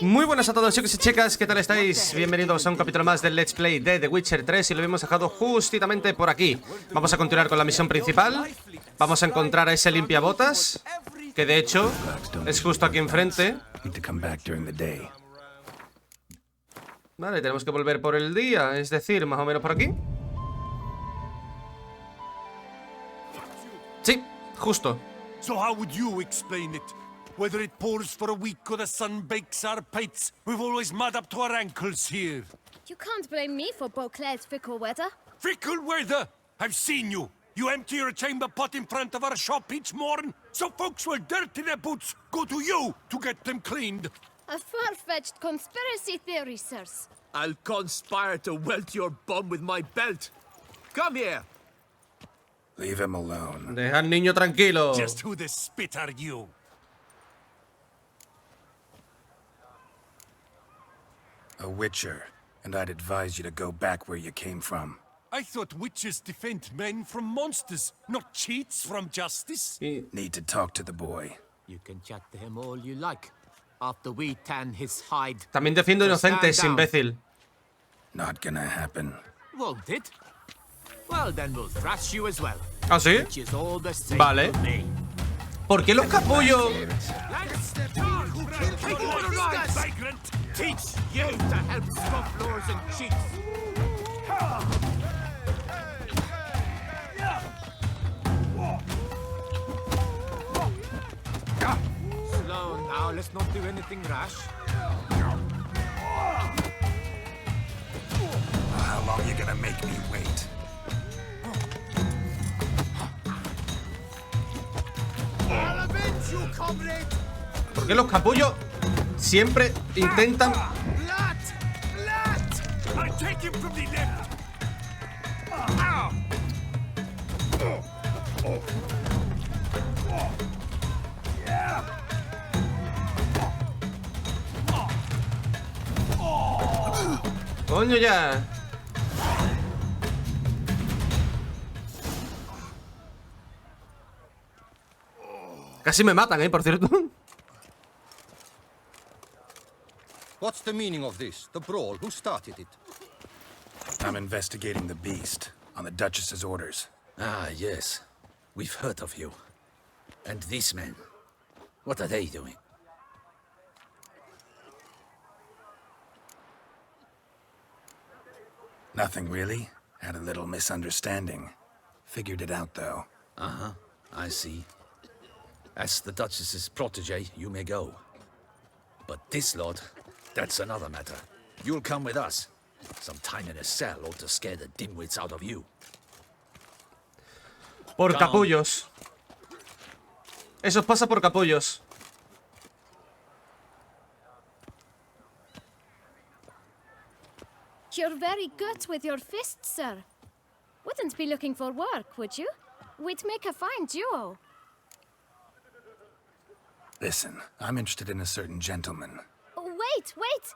Muy buenas a todos, chicos y chicas, ¿qué tal estáis? Bienvenidos a un capítulo más del Let's Play de The Witcher 3 y lo hemos dejado justamente por aquí. Vamos a continuar con la misión principal. Vamos a encontrar a ese limpiabotas, que de hecho es justo aquí enfrente. Vale, tenemos que volver por el día, es decir, más o menos por aquí. Sí, justo. So how would you explain it? Whether it pours for a week or the sun bakes our pates, we've always mud up to our ankles here. You can't blame me for Beauclair's fickle weather. Fickle weather! I've seen you. You empty your chamber pot in front of our shop each morn, so folks will dirty their boots, go to you to get them cleaned. A far-fetched conspiracy theory, sirs. I'll conspire to welt your bum with my belt. Come here. Leave him alone. Deja al niño tranquilo. Just who the spit are you? A witcher, and I'd advise you to go back where you came from. I thought witches defend men from monsters, not cheats from justice. Need to talk to the boy. You can chat to him all you like. After we tan his hide. También defiendo inocentes, imbécil. Not gonna happen. Won't it? Well, then we'll thrash you as well. ¿Ah, sí? Which is all the same Vale. to me. ¿Por qué los capullos? Teach you to help scofflaws and cheats. Slow now, let's not do anything rash. How long you gonna make me wait? ¿Por qué los capullos siempre intentan... I'll take him from the left. ¡Coño ya! Casi me matan, por cierto. What's the meaning of this? The brawl? Who started it? I'm investigating the beast, on the Duchess's orders. Ah, yes. We've heard of you. And these men, what are they doing? Nothing really. Had a little misunderstanding. Figured it out, though. Uh-huh, I see. As the Duchess's protege, you may go. But this lot, that's another matter. You'll come with us. Some time in a cell ought to scare the dimwits out of you. Por capullos. Eso pasa por capullos. You're very good with your fists, sir. Wouldn't be looking for work, would you? We'd make a fine duo. Listen, I'm interested in a certain gentleman. Wait, wait!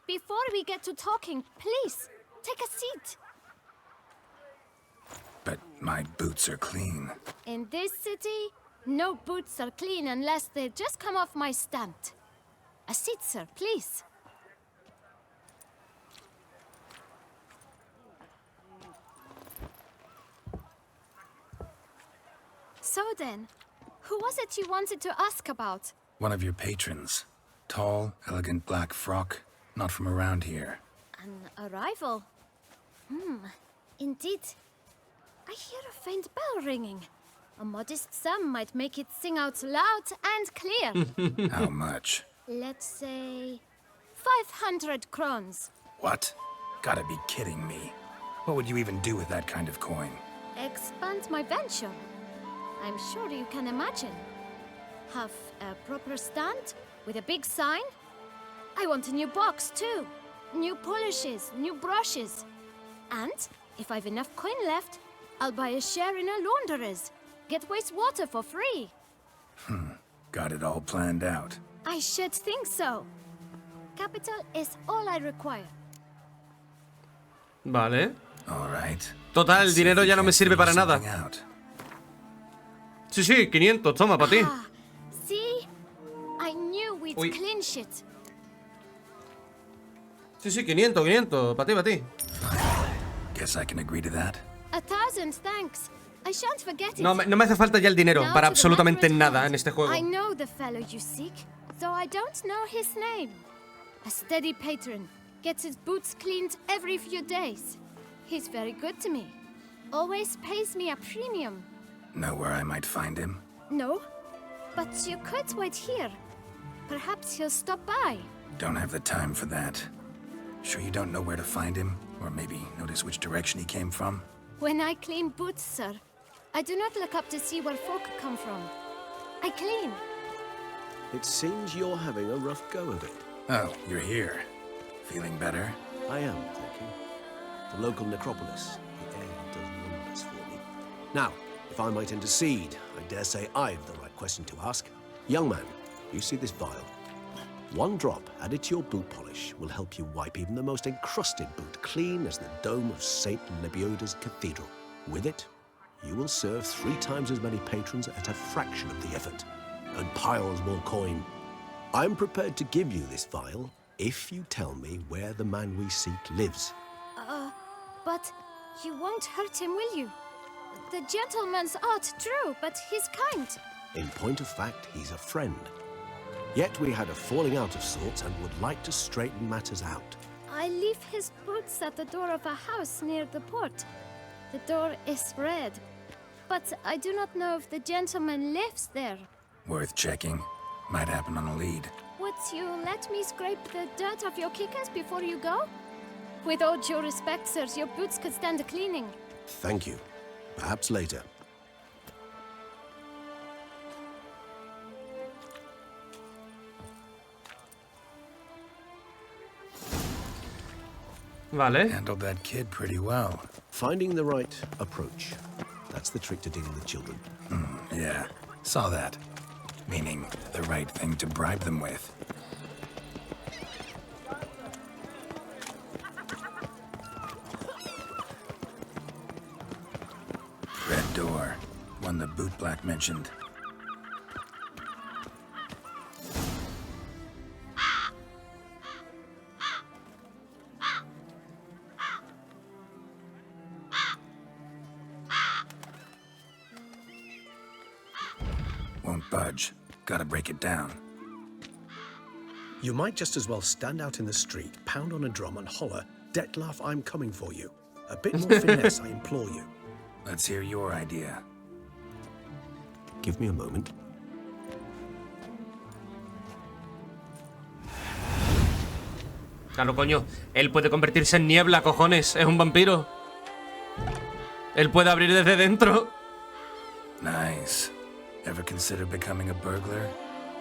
Before we get to talking, please, take a seat. But my boots are clean. In this city, no boots are clean unless they just come off my stand. A seat, sir, please. So then, who was it you wanted to ask about? One of your patrons. Tall, elegant black frock. Not from around here. An arrival? Indeed. I hear a faint bell ringing. A modest sum might make it sing out loud and clear. How much? Let's say 500 crowns. What? Gotta be kidding me. What would you even do with that kind of coin? Expand my venture. I'm sure you can imagine. Have a proper stand with a big sign. I want a new box too. New polishes, new brushes. And if I've enough coin left, I'll buy a share in a launderer's. Get wastewater for free. Got it all planned out. I should think so. Capital is all I require. Vale. All right. Total, el dinero ya no me sirve para nada. Out. Sí, sí, 500, toma, para ti. See? I knew we'd clinch it. Sí, sí, 500, 500. Para ti. Guess I can agree to that. 1,000 thanks. I shan't forget it. No me hace falta ya el dinero Now para to the absolutamente matter at nada hand. en este juego. I know the fellow you seek, though I don't know his name. A steady patron, gets his boots cleaned every few days. He's very good to me. Always pays me a premium. Know where I might find him? No, but you could wait here. Perhaps he'll stop by. Don't have the time for that. Sure you don't know where to find him? Or maybe notice which direction he came from? When I clean boots, sir, I do not look up to see where folk come from. I clean. It seems you're having a rough go of it. Oh, you're here. Feeling better? I am, thank you. The local necropolis. The air does wonders for me. Now, if I might intercede, I dare say I've the right question to ask. Young man, you see this vial? One drop added to your boot polish will help you wipe even the most encrusted boot clean as the dome of St. Lebioda's Cathedral. With it, you will serve 3 times as many patrons at a fraction of the effort, and piles more coin. I'm prepared to give you this vial if you tell me where the man we seek lives. But you won't hurt him, will you? The gentleman's art, true, but he's kind. In point of fact, he's a friend. Yet we had a falling out of sorts and would like to straighten matters out. I leave his boots at the door of a house near the port. The door is red, but I do not know if the gentleman lives there. Worth checking. Might happen on a lead. Would you let me scrape the dirt off your kickers before you go? With all due respect, sirs, your boots could stand a cleaning. Thank you. Perhaps later. Vale. Handled that kid pretty well. Finding the right approach. That's the trick to dealing with children. Yeah, saw that. Meaning, the right thing to bribe them with. Red door. One the boot black mentioned. Won't budge. Gotta break it down. You might just as well stand out in the street, pound on a drum and holler, "Detlef, I'm coming for you." A bit more finesse, I implore you. Let's hear your idea. Give me a moment. Claro, coño. Él puede convertirse en niebla, cojones. Es un vampiro. Él puede abrir desde dentro. Nice. Ever consider becoming a burglar?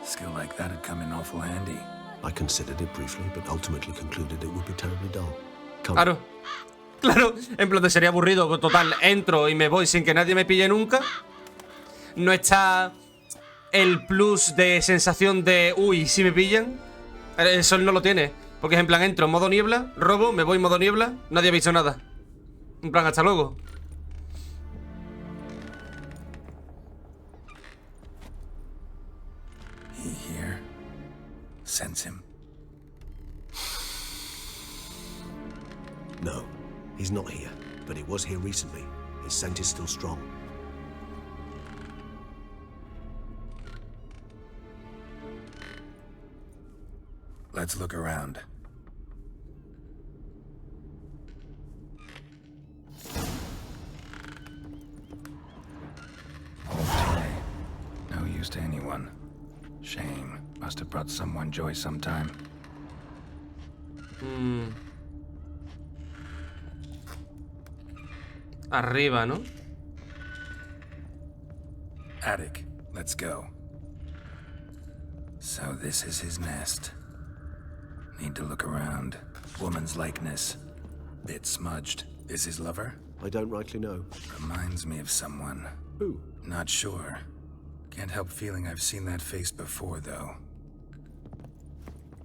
Skill like that'd come in awful handy. I considered it briefly, but ultimately concluded it would be terribly dull. Come. Claro. Claro. En plan, sería aburrido. Total, entro y me voy sin que nadie me pille nunca. No está el plus de sensación de uy, si me pillan. Eso él no lo tiene. Porque es en plan, entro en modo niebla, robo, me voy en modo niebla, nadie ha visto nada. En plan, hasta luego. He here? Sense him? No, he's not here, but he was here recently. His scent is still strong. Let's look around. Okay. No use to anyone. Shame. Must have brought someone joy sometime. Arriba, ¿no? Attic. Let's go. So this is his nest. Need to look around. Woman's likeness. Bit smudged. Is his lover? I don't rightly know. Reminds me of someone. Who? Not sure. Can't help feeling I've seen that face before, though.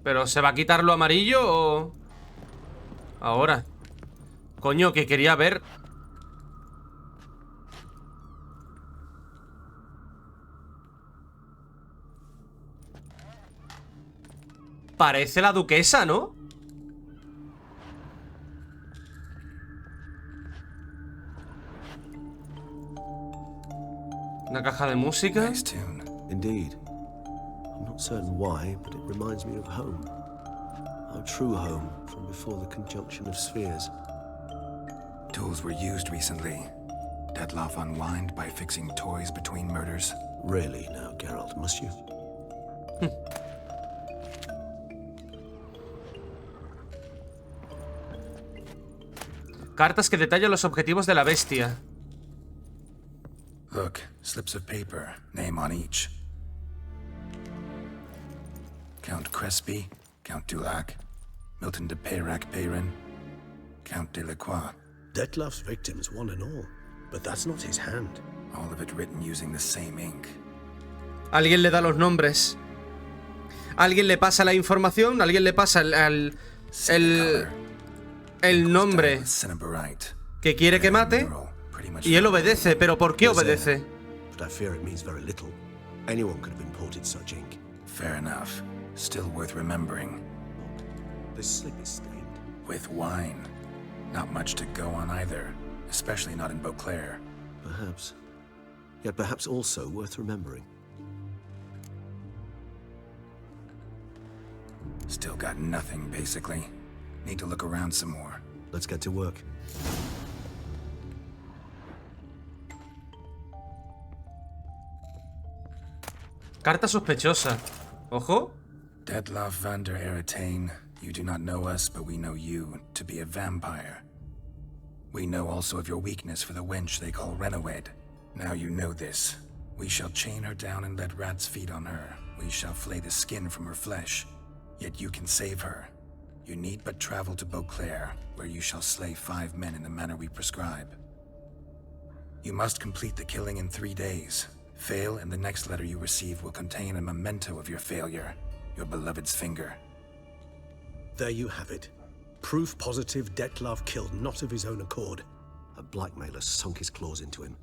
¿Pero se va a quitar lo amarillo o...? Ahora. Coño, que quería ver... Parece la duquesa, ¿no? Una caja de música. Nice tune. Indeed. I'm not certain why, but it reminds me of home. Our true home from before the conjunction of spheres. Tools were used recently. Detloff unwind by fixing toys between murders. Really now, Geralt, must you? Cartas que detallan los objetivos de la bestia. Look, slips of paper, name on each. Count Crespi, Count Dulac, Milton de Peyrac-Peyrin, Count Delacroix. Detloff's victims, one and all. But that's not his hand. All of it written using the same ink. Alguien le da los nombres. Alguien le pasa la información. Alguien le pasa el nombre que quiere que mate. Y él obedece. ¿Pero por qué obedece? But I fear it means very little. Anyone could have imported such ink. Fair enough. Still worth remembering. This slip is stained. With wine. Not much to go on either. Especially not in Beauclair. Perhaps. Yet perhaps also worth remembering. Still got nothing, basically. Need to look around some more. Let's get to work. Carta sospechosa. Ojo. Detloff van der Eretain, you do not know us, but we know you to be a vampire. We know also of your weakness for the wench they call Renawed. Now you know this. We shall chain her down and let rats feed on her. We shall flay the skin from her flesh. Yet you can save her. You need but travel to Beauclair, where you shall slay 5 men in the manner we prescribe. You must complete the killing in 3 days. Fail, and the next letter you receive will contain a memento of your failure. Your beloved's finger. There you have it. Proof positive Detloff killed not of his own accord. A blackmailer sunk his claws into him.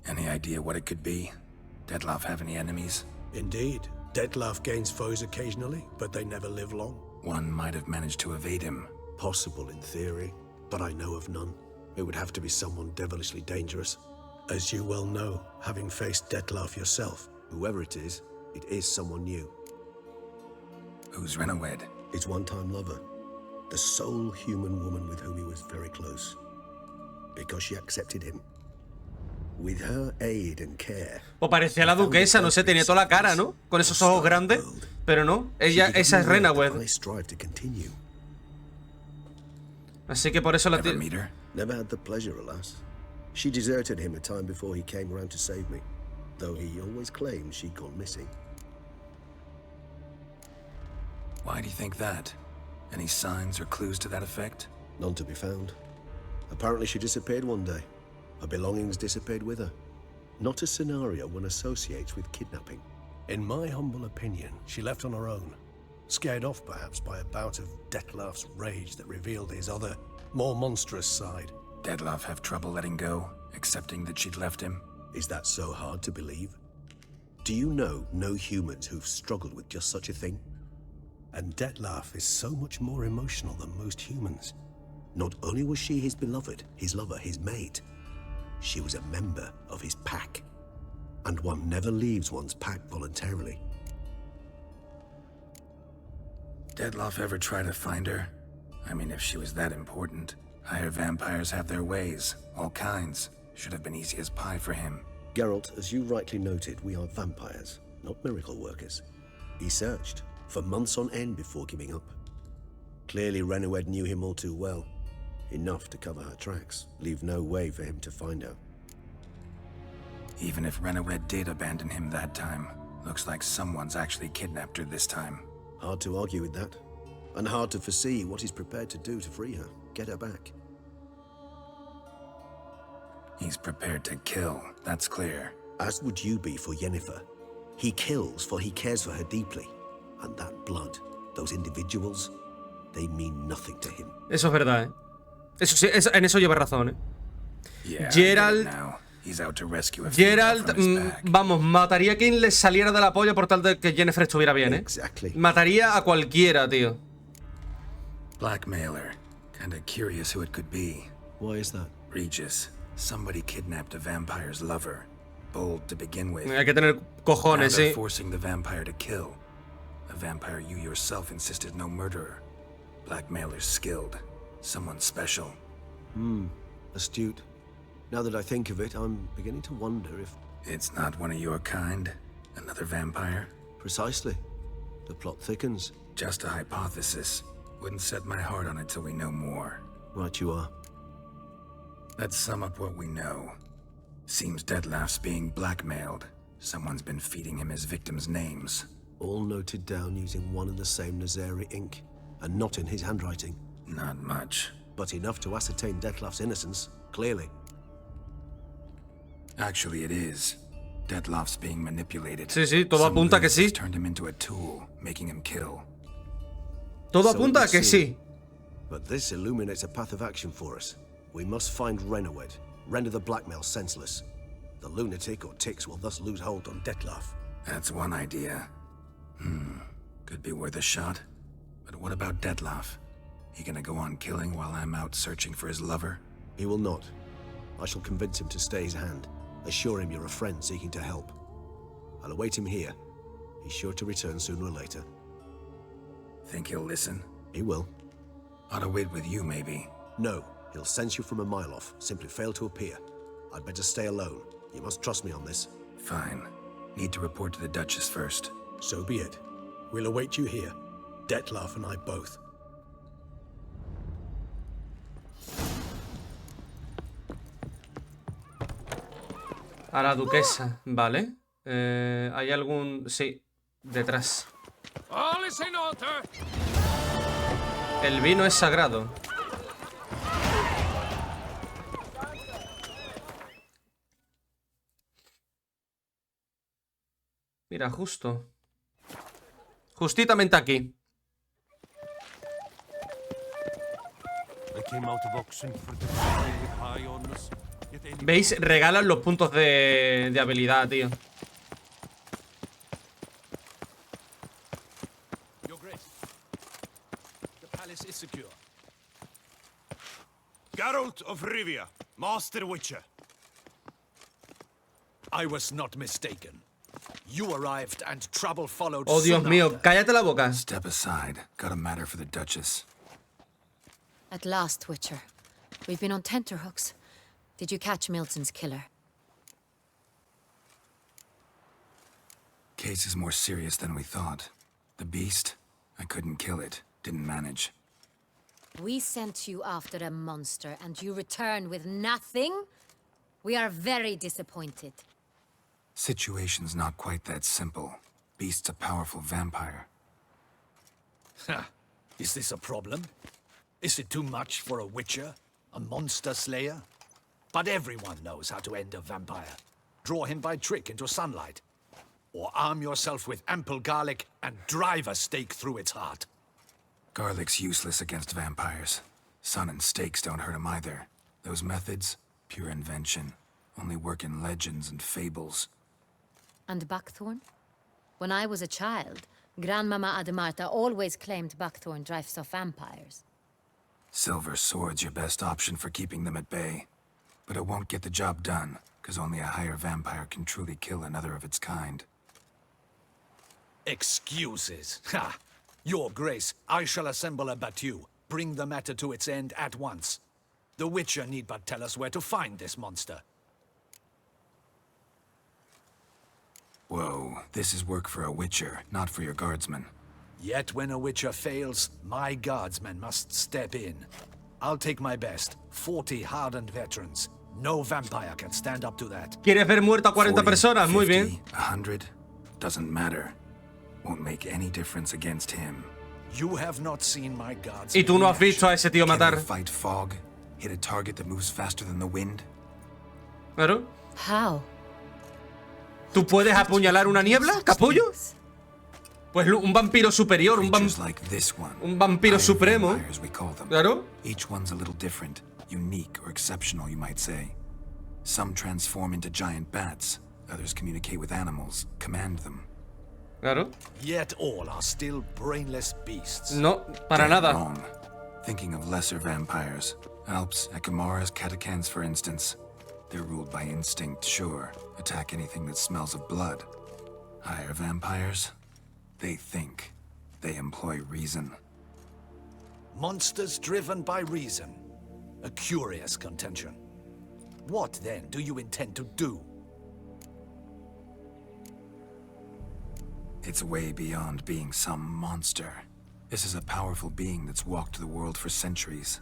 Any idea what it could be? Detloff have any enemies? Indeed. Detloff gains foes occasionally, but they never live long. One might have managed to evade him. Possible in theory, but I know of none. It would have to be someone devilishly dangerous. As you well know, having faced Detloff yourself. Whoever it is someone new. Who's Renawed? His one-time lover. The sole human woman with whom he was very close. Because she accepted him. With her aid and care. O parecía la duquesa, no sé, tenía toda la cara, ¿no? Con esos ojos grandes. Pero no, esa es Renawed. Así que por eso la tiene. Never had the pleasure, alas. She deserted him a time before he came around to save me. Though he always claimed she'd gone missing. Why do you think that? Any signs or clues to that effect? None to be found. Apparently she disappeared one day. Her belongings disappeared with her. Not a scenario one associates with kidnapping. In my humble opinion, she left on her own. Scared off perhaps by a bout of Detloff's rage that revealed his other, more monstrous side. Detloff have trouble letting go, accepting that she'd left him? Is that so hard to believe? Do you know no humans who've struggled with just such a thing? And Detloff is so much more emotional than most humans. Not only was she his beloved, his lover, his mate, she was a member of his pack. And one never leaves one's pack voluntarily. Detloff ever try to find her? I mean, if she was that important. Higher vampires have their ways, all kinds. Should have been easy as pie for him. Geralt, as you rightly noted, we are vampires, not miracle workers. He searched for months on end before giving up. Clearly Renawed knew him all too well. Enough to cover her tracks, leave no way for him to find her. Even if Renawed did abandon him that time, looks like someone's actually kidnapped her this time. Hard to argue with that, and hard to foresee what he's prepared to do to free her, get her back. He's prepared to kill, that's clear. As would you be for Yennefer. He kills for he cares for her deeply. And that blood, those individuals, they mean nothing to him. Eso es verdad, ¿eh? Eso sí, en eso lleva razón, ¿eh? Yeah, Geralt, vamos, mataría a quien le saliera de la polla por tal de que Yennefer estuviera bien, ¿eh? Exactly. Mataría a cualquiera, tío. Blackmailer. Kinda curious who it could be. Why is that? Regis. Somebody kidnapped a vampire's lover. Bold to begin with. Hay que tener cojones, Now they're sí. forcing the vampire to kill. A vampire you yourself insisted no murderer. Blackmailer's skilled. Someone special. Astute. Now that I think of it, I'm beginning to wonder if... It's not one of your kind? Another vampire? Precisely. The plot thickens. Just a hypothesis. Wouldn't set my heart on it till we know more. Right you are. Let's sum up what we know. Seems Detlef's being blackmailed. Someone's been feeding him his victims' names. All noted down using one and the same Nazeri ink, and not in his handwriting. Not much. But enough to ascertain Detlef's innocence, clearly. Actually, it is. Detlef's being manipulated. Sí, sí, todo Some apunta que lunatics sí. turned him into a tool, making him kill. Todo So apunta a it que would sí. seem. But this illuminates a path of action for us. We must find Renowed, render the blackmail senseless. The lunatic or ticks will thus lose hold on Detlef. That's one idea. Could be worth a shot. But what about Detlef? He gonna go on killing while I'm out searching for his lover? He will not. I shall convince him to stay his hand. Assure him you're a friend seeking to help. I'll await him here. He's sure to return sooner or later. Think he'll listen? He will. Ought to wait with you, maybe. No, he'll sense you from a mile off. Simply fail to appear. I'd better stay alone. You must trust me on this. Fine. Need to report to the Duchess first. So be it. We'll await you here. Detlef and I both. A la duquesa, vale. ¿Hay algún...? Sí, detrás. All is in order. El vino es sagrado. Mira, justo. Justitamente aquí. I came out of Oxenford with high honors. ¿Veis? Regalan los puntos de habilidad, tío. Your Grace, the palace is secure. Geralt of Rivia, Master Witcher. I was not mistaken. You arrived and trouble followed. Oh, Dios soon mío, after. cállate la boca. Step aside. Got a matter for the Duchess. At last, Witcher. We've been on tenterhooks. Did you catch Milton's killer? Case is more serious than we thought. The beast? I couldn't kill it. Didn't manage. We sent you after a monster, and you return with nothing? We are very disappointed. Situation's not quite that simple. Beast's a powerful vampire. Ha! Is this a problem? Is it too much for a Witcher? A monster slayer? But everyone knows how to end a vampire. Draw him by trick into sunlight. Or arm yourself with ample garlic and drive a stake through its heart. Garlic's useless against vampires. Sun and stakes don't hurt him either. Those methods, pure invention. Only work in legends and fables. And buckthorn? When I was a child, Grandmama Ademarta always claimed buckthorn drives off vampires. Silver sword's your best option for keeping them at bay. But it won't get the job done, because only a higher vampire can truly kill another of its kind. Excuses. Ha! Your Grace, I shall assemble a battue. Bring the matter to its end at once. The Witcher need but tell us where to find this monster. Whoa, this is work for a Witcher, not for your guardsmen. Yet when a Witcher fails, my guardsmen must step in. I'll take my best. 40 hardened veterans. No vampire can stand up to that. ¿Quieres ver muerto a 40 personas? Muy 50, bien. 100, doesn't matter. Won't make any difference against him. You have not seen my guards. Y tú no has visto a ese tío Can matar. they fight fog? Hit a target that moves faster than the wind? Claro. How? ¿Tú puedes apuñalar una niebla, capullo? Pues un vampiro superior, un Creatures like this one. vampiro Iron supremo. vampires, we call them. Claro. Each one's a little different, unique or exceptional, you might say. Some transform into giant bats. Others communicate with animals, command them. Claro. Yet all are still brainless beasts. No, para Dead nada. Wrong. Thinking of lesser vampires. Alps, Ekamaras, Catacans, for instance. They're ruled by instinct, sure. Attack anything that smells of blood. Higher vampires? They think. They employ reason. Monsters driven by reason. A curious contention. What, then, do you intend to do? It's way beyond being some monster. This is a powerful being that's walked the world for centuries.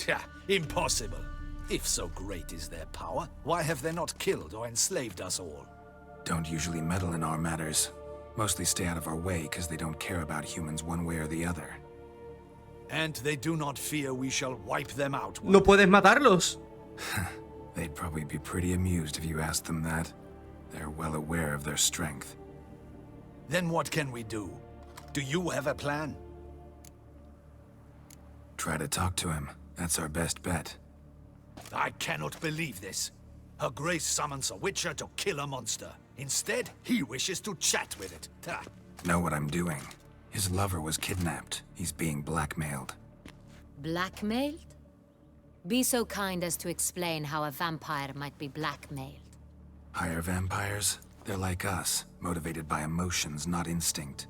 Yeah, impossible. If so great is their power, why have they not killed or enslaved us all? Don't usually meddle in our matters. Mostly stay out of our way because they don't care about humans one way or the other. And they do not fear we shall wipe them out. No puedes matarlos. They'd probably be pretty amused if you asked them that. They're well aware of their strength. Then what can we do? Do you have a plan? Try to talk to him. That's our best bet. I cannot believe this. Her Grace summons a witcher to kill a monster. Instead, he wishes to chat with it. Ha. Know what I'm doing. His lover was kidnapped. He's being blackmailed. Blackmailed? Be so kind as to explain how a vampire might be blackmailed. Higher vampires? They're like us, motivated by emotions, not instinct.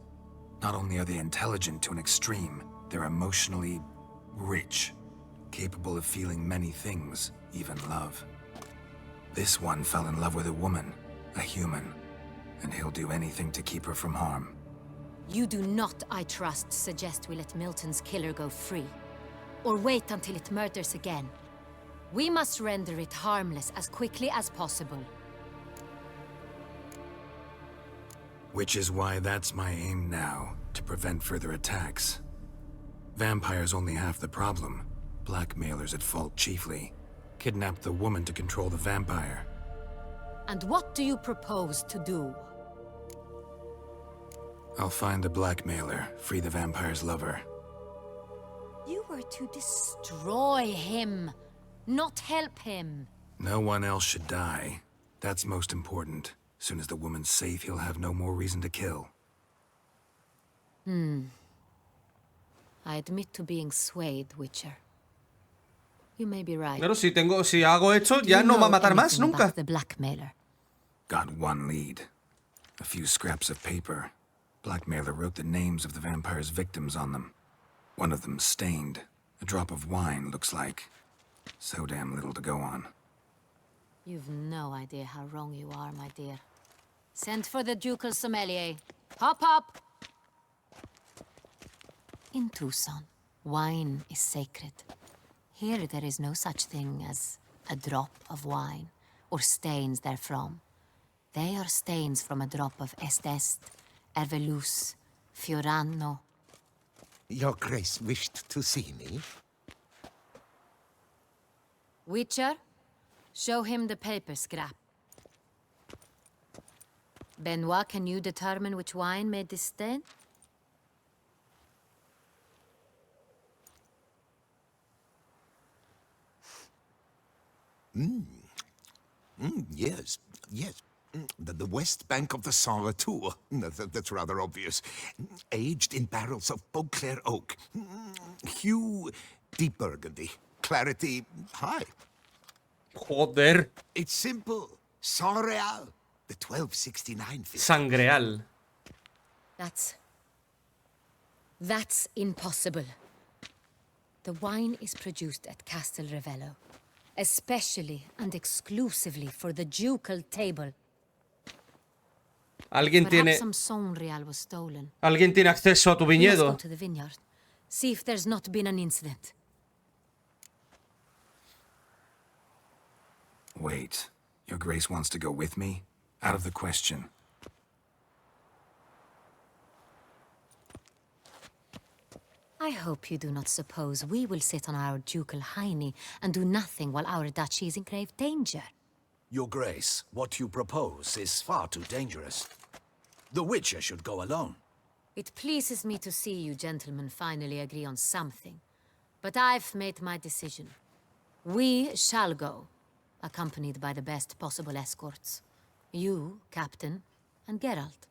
Not only are they intelligent to an extreme, they're emotionally rich, capable of feeling many things, even love. This one fell in love with a woman, a human, and he'll do anything to keep her from harm. You do not, I trust, suggest we let Milton's killer go free. Or wait until it murders again. We must render it harmless as quickly as possible. Which is why that's my aim now, to prevent further attacks. Vampires only half the problem. Blackmailers at fault chiefly. Kidnapped the woman to control the vampire. And what do you propose to do? I'll find the blackmailer, free the vampire's lover. You were to destroy him, not help him. No one else should die. That's most important. Soon as the woman's safe, he'll have no more reason to kill. I admit to being swayed, Witcher. You may be right. Claro, si hago esto, ya no va a matar más nunca. The blackmailer. Got one lead. A few scraps of paper. Blackmailer wrote the names of the vampire's victims on them. One of them stained. A drop of wine, looks like. So damn little to go on. You've no idea how wrong you are, my dear. Send for the ducal sommelier. Hop, hop! In Tucson, wine is sacred. Here there is no such thing as a drop of wine, or stains therefrom. They are stains from a drop of Est, Ervelus, Fiorano. Your Grace wished to see me? Witcher, show him the paper scrap. Benoit, can you determine which wine made this stain? Yes, yes. The west bank of the Saint Retour. That's rather obvious. Aged in barrels of Beauclair oak. Hue, deep burgundy. Clarity, high. Joder. It's simple. Sangreal. The 1269 figure. Sangreal. That's impossible. The wine is produced at Castel Ravello, especially and exclusively for the ducal table. Alguien Perhaps some Sangreal was stolen. Alguien tiene acceso a tu We must go viñedo. to the vineyard. See if there's not been an incident. Wait. Your Grace wants to go with me? Out of the question. I hope you do not suppose we will sit on our ducal hiney and do nothing while our duchy is in grave danger. Your Grace, what you propose is far too dangerous. The Witcher should go alone. It pleases me to see you gentlemen finally agree on something. But I've made my decision. We shall go, accompanied by the best possible escorts. You, Captain, and Geralt.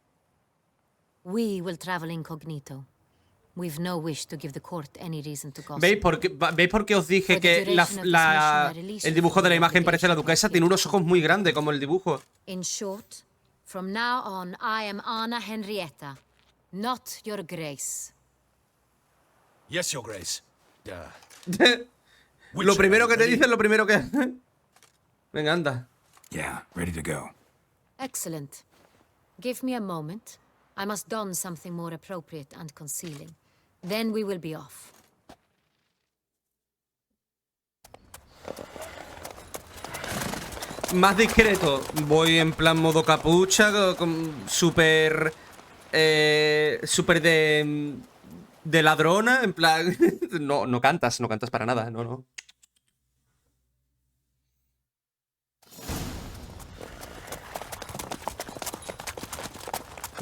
We will travel incognito. We've no wish to give the court any reason to gossip. ¿Veis por qué os dije que el dibujo de la imagen parece a la duquesa? Tiene unos ojos muy grandes como el dibujo. In short, from now on, I am Anna Henrietta, not your grace. Yes, Your Grace. Lo primero que te dicen, lo primero que... Venga, anda. Yeah, ready to go. Excellent. Give me a moment. I must don something more appropriate and concealing. Then we will be off. Más discreto. Voy en plan modo capucha, súper... súper de ladrona, en plan... no cantas para nada, no.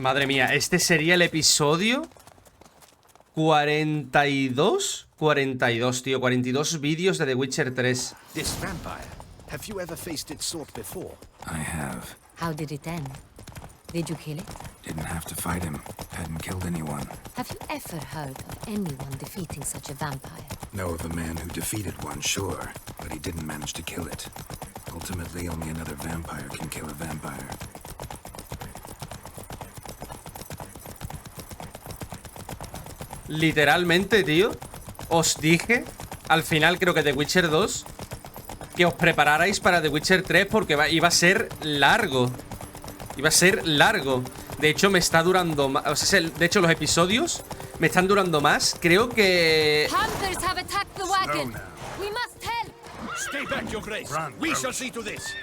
Madre mía, este sería el episodio 42. 42, tío, 42 vídeos de The Witcher 3. This vampire, have you ever faced its sort before? I have. How did it end? Did you kill it? Didn't have to fight him. Hadn't killed anyone. Have you ever heard of anyone defeating such a vampire? Know of a man who defeated one, sure, but he didn't manage to kill it. Ultimately, only another vampire can kill a vampire. Literalmente, tío, os dije al final, creo que The Witcher 2, que os prepararais para The Witcher 3 porque iba a ser largo. Iba a ser largo. De hecho, me está durando más. O sea, de hecho, los episodios me están durando más. Creo que... Hunters have attacked the wagon. We must help. Stay back, Your Grace. We shall see to this.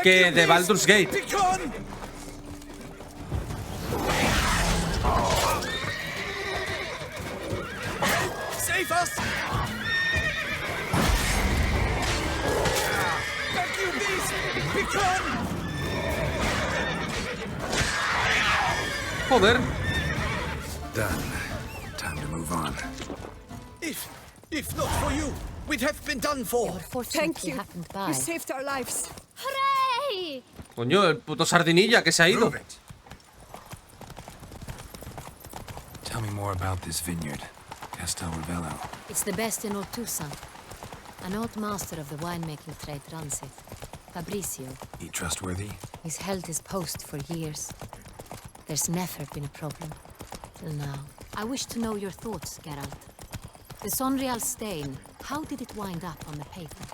Que de Baldur's Gate. Save us! Back, you beast! Be gone! Joder. Done. Time to move on. If not for you, we'd have been done for. Thank you. You saved our lives. Hooray! Coño, el puto sardinilla que se ha ido. Tell me more about this vineyard, Castel Ravello. It's the best in all Tucson. An old master of the winemaking trade runs it. Fabrizio. He trustworthy? He's held his post for years. There's never been a problem. Till now. I wish to know your thoughts, Geralt. The Sonreal stain, how did it wind up on the pavement?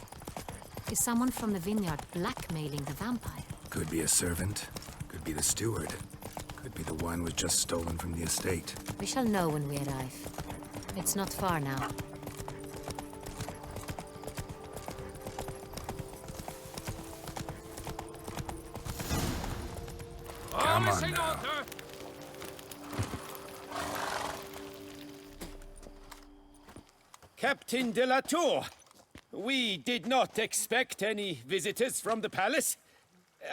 Is someone from the vineyard blackmailing the vampire? Could be a servant. Could be the steward. Could be the wine was just stolen from the estate. We shall know when we arrive. It's not far now. Come on now. Captain de la Tour, we did not expect any visitors from the palace.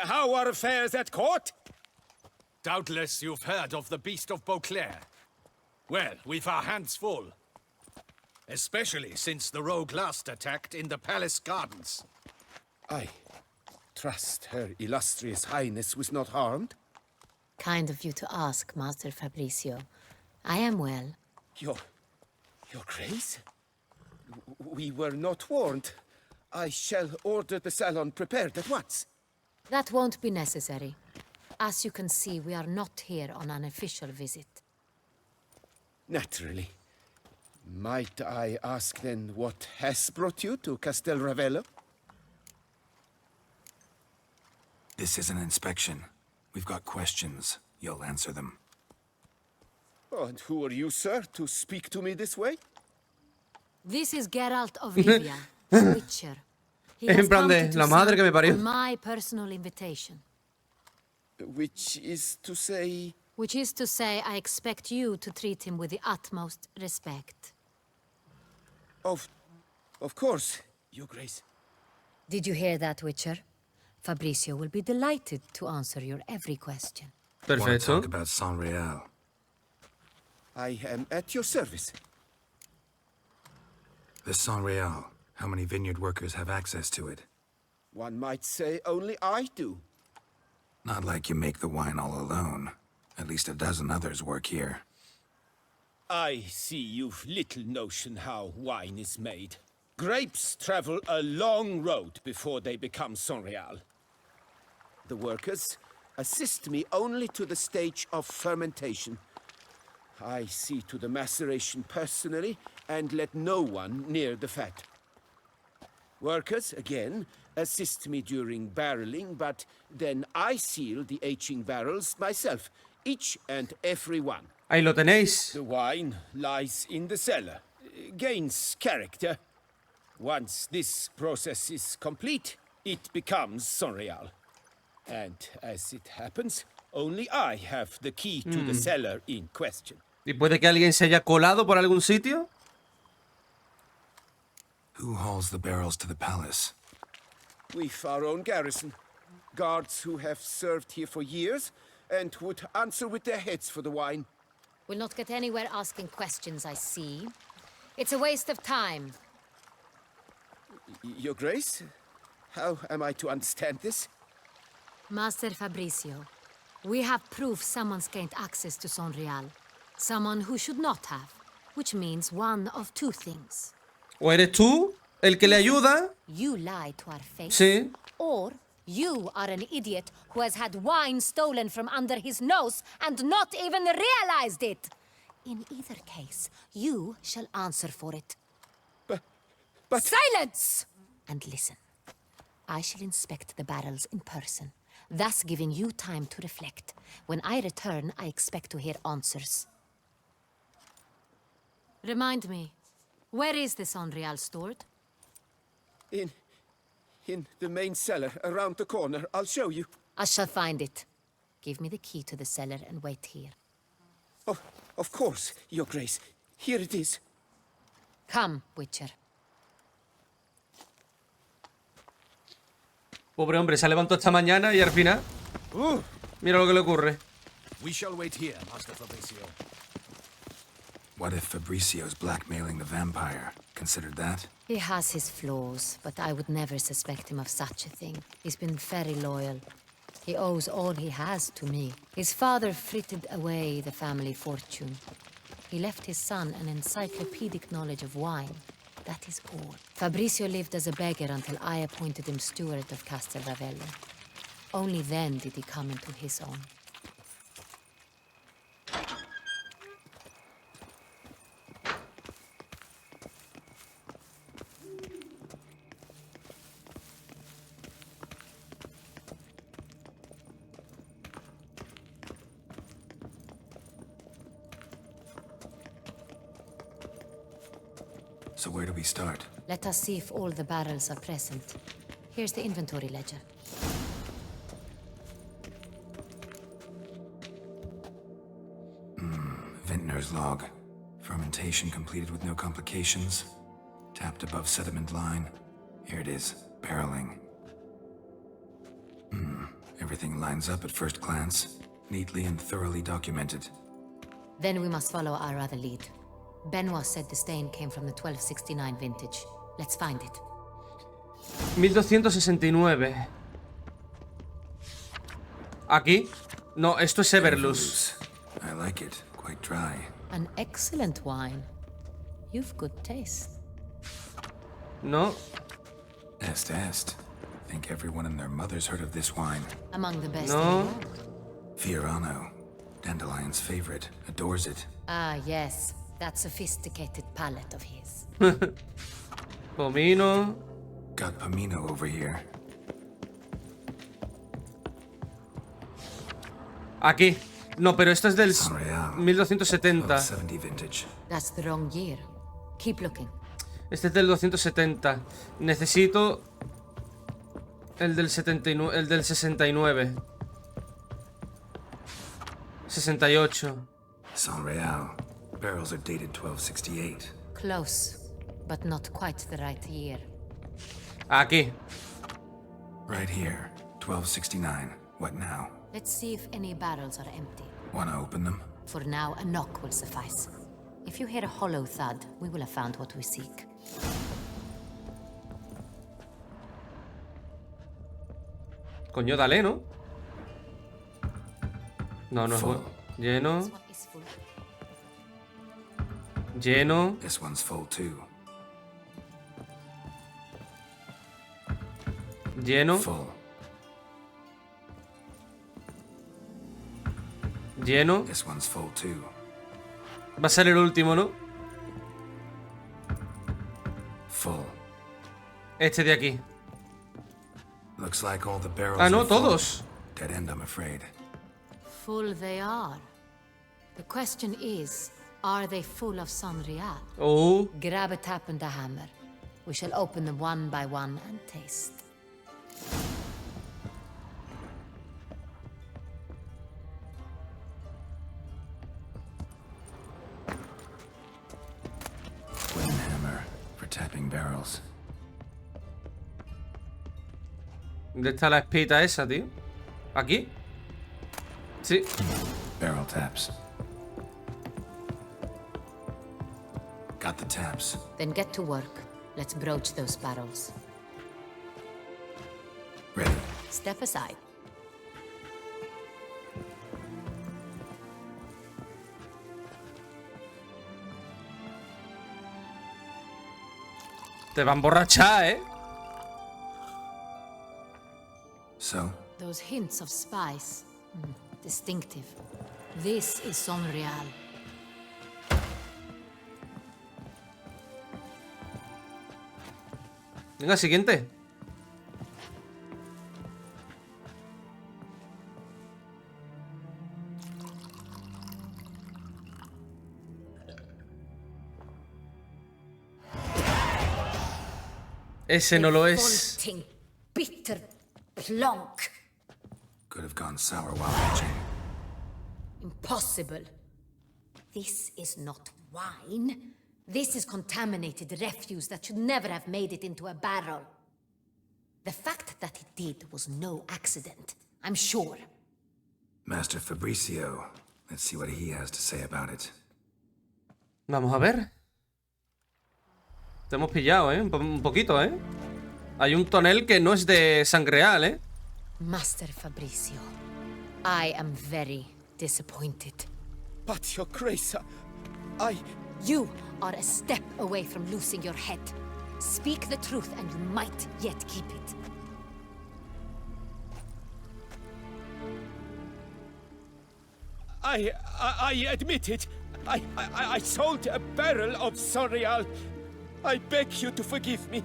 How are affairs at court? Doubtless you've heard of the Beast of Beauclair. Well, we've our hands full. Especially since the rogue last attacked in the palace gardens. I trust Her Illustrious Highness was not harmed? Kind of you to ask, Master Fabrizio. I am well. Your Grace? We were not warned. I shall order the salon prepared at once. That won't be necessary. As you can see, we are not here on an official visit. Naturally. Might I ask then what has brought you to Castel Ravello? This is an inspection. We've got questions. You'll answer them. Oh, and who are you, sir, to speak to me this way? This is Geralt of Rivia, the Witcher. He has En plan come de to la madre que me Tucson parió. on my personal invitation. Which is to say... Which is to say, I expect you to treat him with the utmost respect. Of course, Your Grace. Did you hear that, Witcher? Fabrizio will be delighted to answer your every question. Want to Perfecto. talk about Sonreal? I am at your service. The Sonreal. How many vineyard workers have access to it? One might say only I do. Not like you make the wine all alone. At least a dozen others work here. I see you've little notion how wine is made. Grapes travel a long road before they become Sonreal. The workers assist me only to the stage of fermentation. I see to the maceration personally and let no one near the fat. Workers, again, assist me during barreling, but then I seal the aging barrels myself, each and every one. Ahí lo tenéis. The wine lies in the cellar, gains character. Once this process is complete, it becomes Sonreal. And as it happens, only I have the key to the cellar in question. ¿Y puede que alguien se haya colado por algún sitio? Who hauls the barrels to the palace? We've our own garrison. Guards who have served here for years and would answer with their heads for the wine. We'll not get anywhere asking questions, I see. It's a waste of time. Your Grace? How am I to understand this? Master Fabricio, we have proof someone's gained access to Sonreal. Someone who should not have, which means one of two things. ¿O eres tú el que le ayuda? You lie to our face. Sí. Or you are an idiot who has had wine stolen from under his nose and not even realized it. In either case, you shall answer for it. But... Silence! And listen. I shall inspect the barrels in person, thus giving you time to reflect. When I return, I expect to hear answers. Remind me, where is the Sonreal stored? In the main cellar, around the corner. I'll show you. I shall find it. Give me the key to the cellar and wait here. Oh, of course, Your Grace. Here it is. Come, Witcher. Pobre hombre, se levantó esta mañana y al final... mira lo que le ocurre. We shall wait here, Master Fabricio. What if Fabricio's blackmailing the vampire? Considered that? He has his flaws, but I would never suspect him of such a thing. He's been very loyal. He owes all he has to me. His father frittered away the family fortune. He left his son an encyclopedic knowledge of wine. That is all. Fabricio lived as a beggar until I appointed him steward of Castel Ravello. Only then did he come into his own. So where do we start? Let us see if all the barrels are present. Here's the inventory ledger. Vintner's log. Fermentation completed with no complications. Tapped above sediment line. Here it is. Barreling. Everything lines up at first glance. Neatly and thoroughly documented. Then we must follow our other lead. Benoit said the stain came from the 1269 vintage. Let's find it. 1269. ¿Aquí? No, esto es Everlus. I like it. Quite dry. An excellent wine. You've good taste. No. Est. Think everyone and their mother's heard of this wine. Among the best No. in the world. Fiorano. Dandelion's favorite. Adores it. Ah, yes. That sophisticated palate of his. Pomino. Got Pomino over here. Aquí. No, pero esto es del Sonreal. 1270. 1270 vintage. That's the wrong year. Keep looking. Este es del 270. Necesito el del 79, el del 69. 68. Sonreal. Barrels are dated 1268. Close, but not quite the right year. Aquí. Right here. 1269. What now? Let's see if any barrels are empty. Wanna open them? For now, a knock will suffice. If you hear a hollow thud, we will have found what we seek. Coño, dale, ¿no? No, no es Full. bueno. Lleno. This one is full. Lleno. This one's full too. Lleno. Full. Lleno. This one's full too. Va a ser el último, ¿no? Full. Este de aquí. Looks like all the barrels Ah, no, are full. todos. Dead end, I'm afraid. Full they are. The question is, are they full of Sonreal? Oh. Grab a tap and a hammer. We shall open them one by one and taste. Wooden hammer for tapping barrels. ¿Dónde está la espita esa, tío? ¿Aquí? Sí. Barrel taps. Got the taps. Then get to work. Let's broach those barrels. Ready. Step aside. Te va a emborrachar, ¿eh? So? Those hints of spice. Distinctive. This is Sonreal. Venga, siguiente. Ese no lo es. Revolting, bitter plonk. Could have gone sour while aging. Impossible. This is not wine. This is contaminated refuse that should never have made it into a barrel. The fact that it did was no accident, I'm sure. Master Fabricio. Let's see what he has to say about it. Vamos a ver. Te hemos pillado, ¿eh? Un poquito, ¿eh? Hay un tonel que no es de Sangreal, ¿eh? Master Fabricio, I am very disappointed. But, Your Grace, You are a step away from losing your head. Speak the truth and you might yet keep it. I admit it. I sold a barrel of Sonreal. I beg you to forgive me.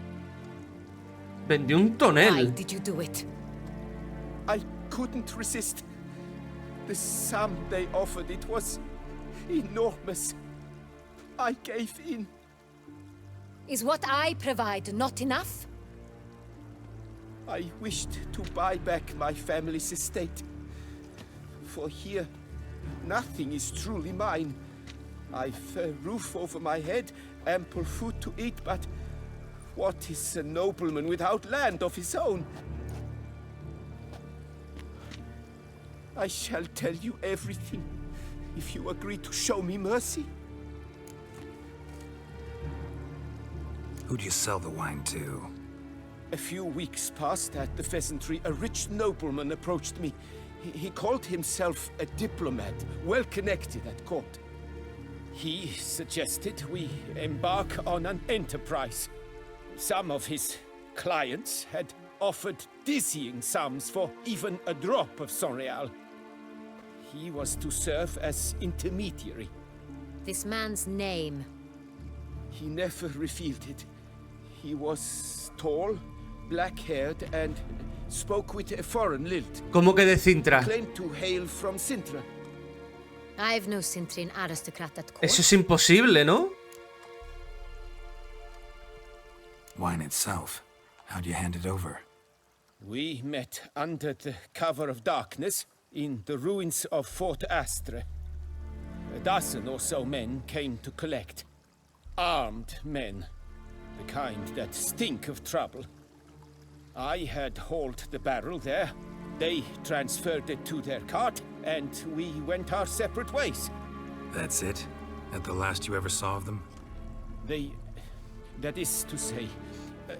Vendió un Why tonel. did you do it? I couldn't resist. The sum they offered, it was enormous. I gave in. Is what I provide not enough? I wished to buy back my family's estate. For here, nothing is truly mine. I've a roof over my head, ample food to eat, but what is a nobleman without land of his own? I shall tell you everything, if you agree to show me mercy. Who'd you sell the wine to? A few weeks past at the pheasantry, a rich nobleman approached me. He called himself a diplomat, well connected at court. He suggested we embark on an enterprise. Some of his clients had offered dizzying sums for even a drop of Sonreal. He was to serve as intermediary. This man's name. He never revealed it. He was tall, black-haired, and spoke with a foreign lilt. ¿Cómo que de Cintra? Claimed to hail from Cintra. I've no Cintrin aristocrat at court. Eso es imposible, ¿no? Wine itself. How'd you hand it over? We met under the cover of darkness in the ruins of Fort Astre. A dozen or so men came to collect. Armed men. The kind that stink of trouble. I had hauled the barrel there. They transferred it to their cart, and we went our separate ways. That's it? That the last you ever saw of them? That is to say,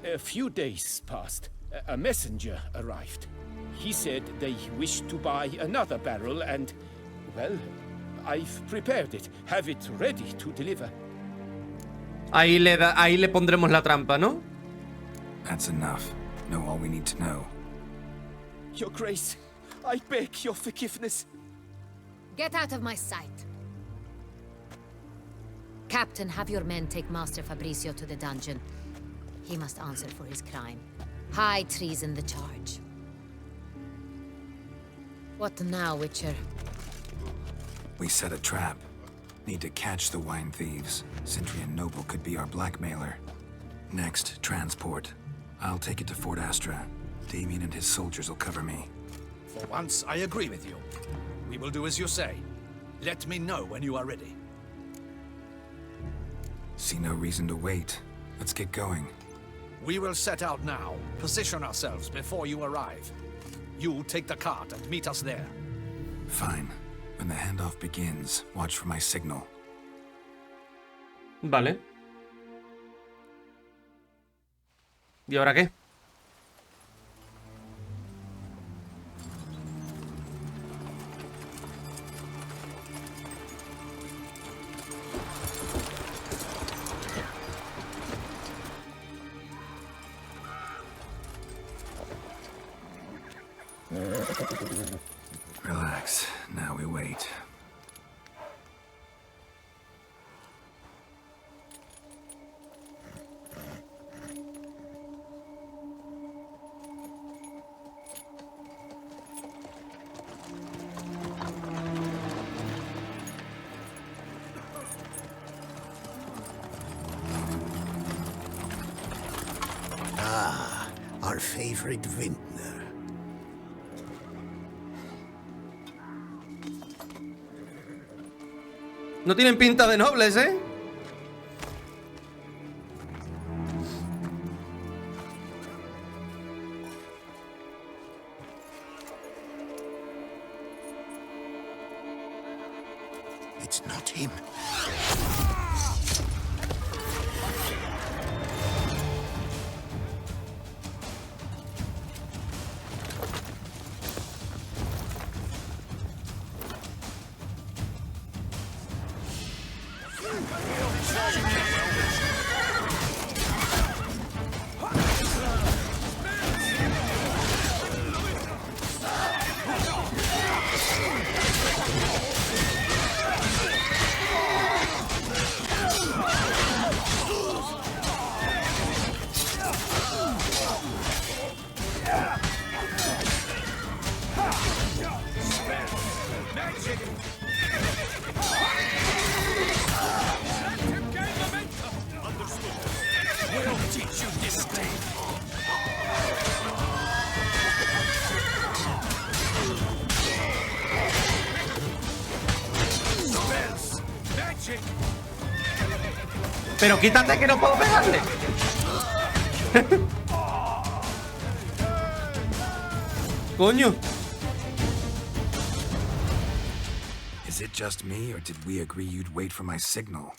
a few days passed. A messenger arrived. He said they wished to buy another barrel and, well, I've prepared it, have it ready to deliver. Ahí le pondremos la trampa, ¿no? That's enough. Know all we need to know. Your Grace, I beg your forgiveness. Get out of my sight. Captain, have your men take Master Fabrizio to the dungeon. He must answer for his crime. High treason the charge. What now, Witcher? We set a trap. Need to catch the wine thieves. Cintra and Noble could be our blackmailer. Next, transport. I'll take it to Fort Astra. Damien and his soldiers will cover me. For once, I agree with you. We will do as you say. Let me know when you are ready. See no reason to wait. Let's get going. We will set out now. Position ourselves before you arrive. You take the cart and meet us there. Fine. When the handoff begins, watch for my signal. Vale. ¿Y ahora qué? Relax. Now we wait. Ah, our favorite vintner. No tienen pinta de nobles, ¿eh? It's not him. Pero quítate que no puedo pegarle. Coño. Is it just me, or did we agree you'd wait for my signal?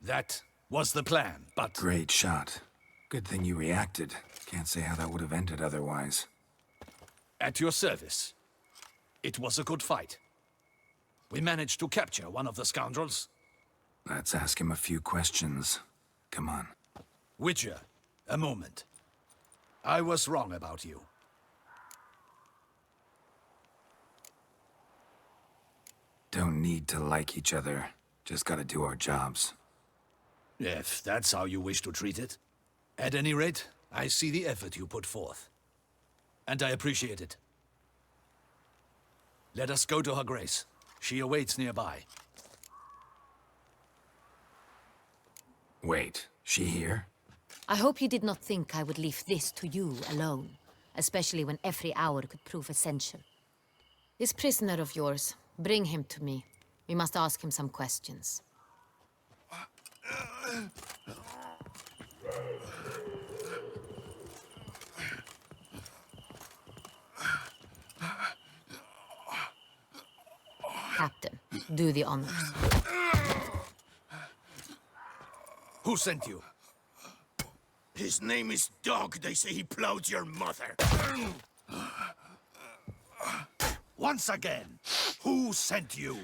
That was the plan, but... Great shot. Good thing you reacted. Can't say how that would have ended otherwise. At your service. It was a good fight. We managed to capture one of the scoundrels. Let's ask him a few questions. Come on. Witcher, a moment. I was wrong about you. Don't need to like each other. Just gotta do our jobs. If that's how you wish to treat it. At any rate, I see the effort you put forth. And I appreciate it. Let us go to her grace. She awaits nearby. Wait, she here? I hope you did not think I would leave this to you alone, especially when every hour could prove essential. This prisoner of yours, bring him to me. We must ask him some questions. Captain, do the honors. Who sent you? His name is Dog. They say he plowed your mother. Once again, who sent you?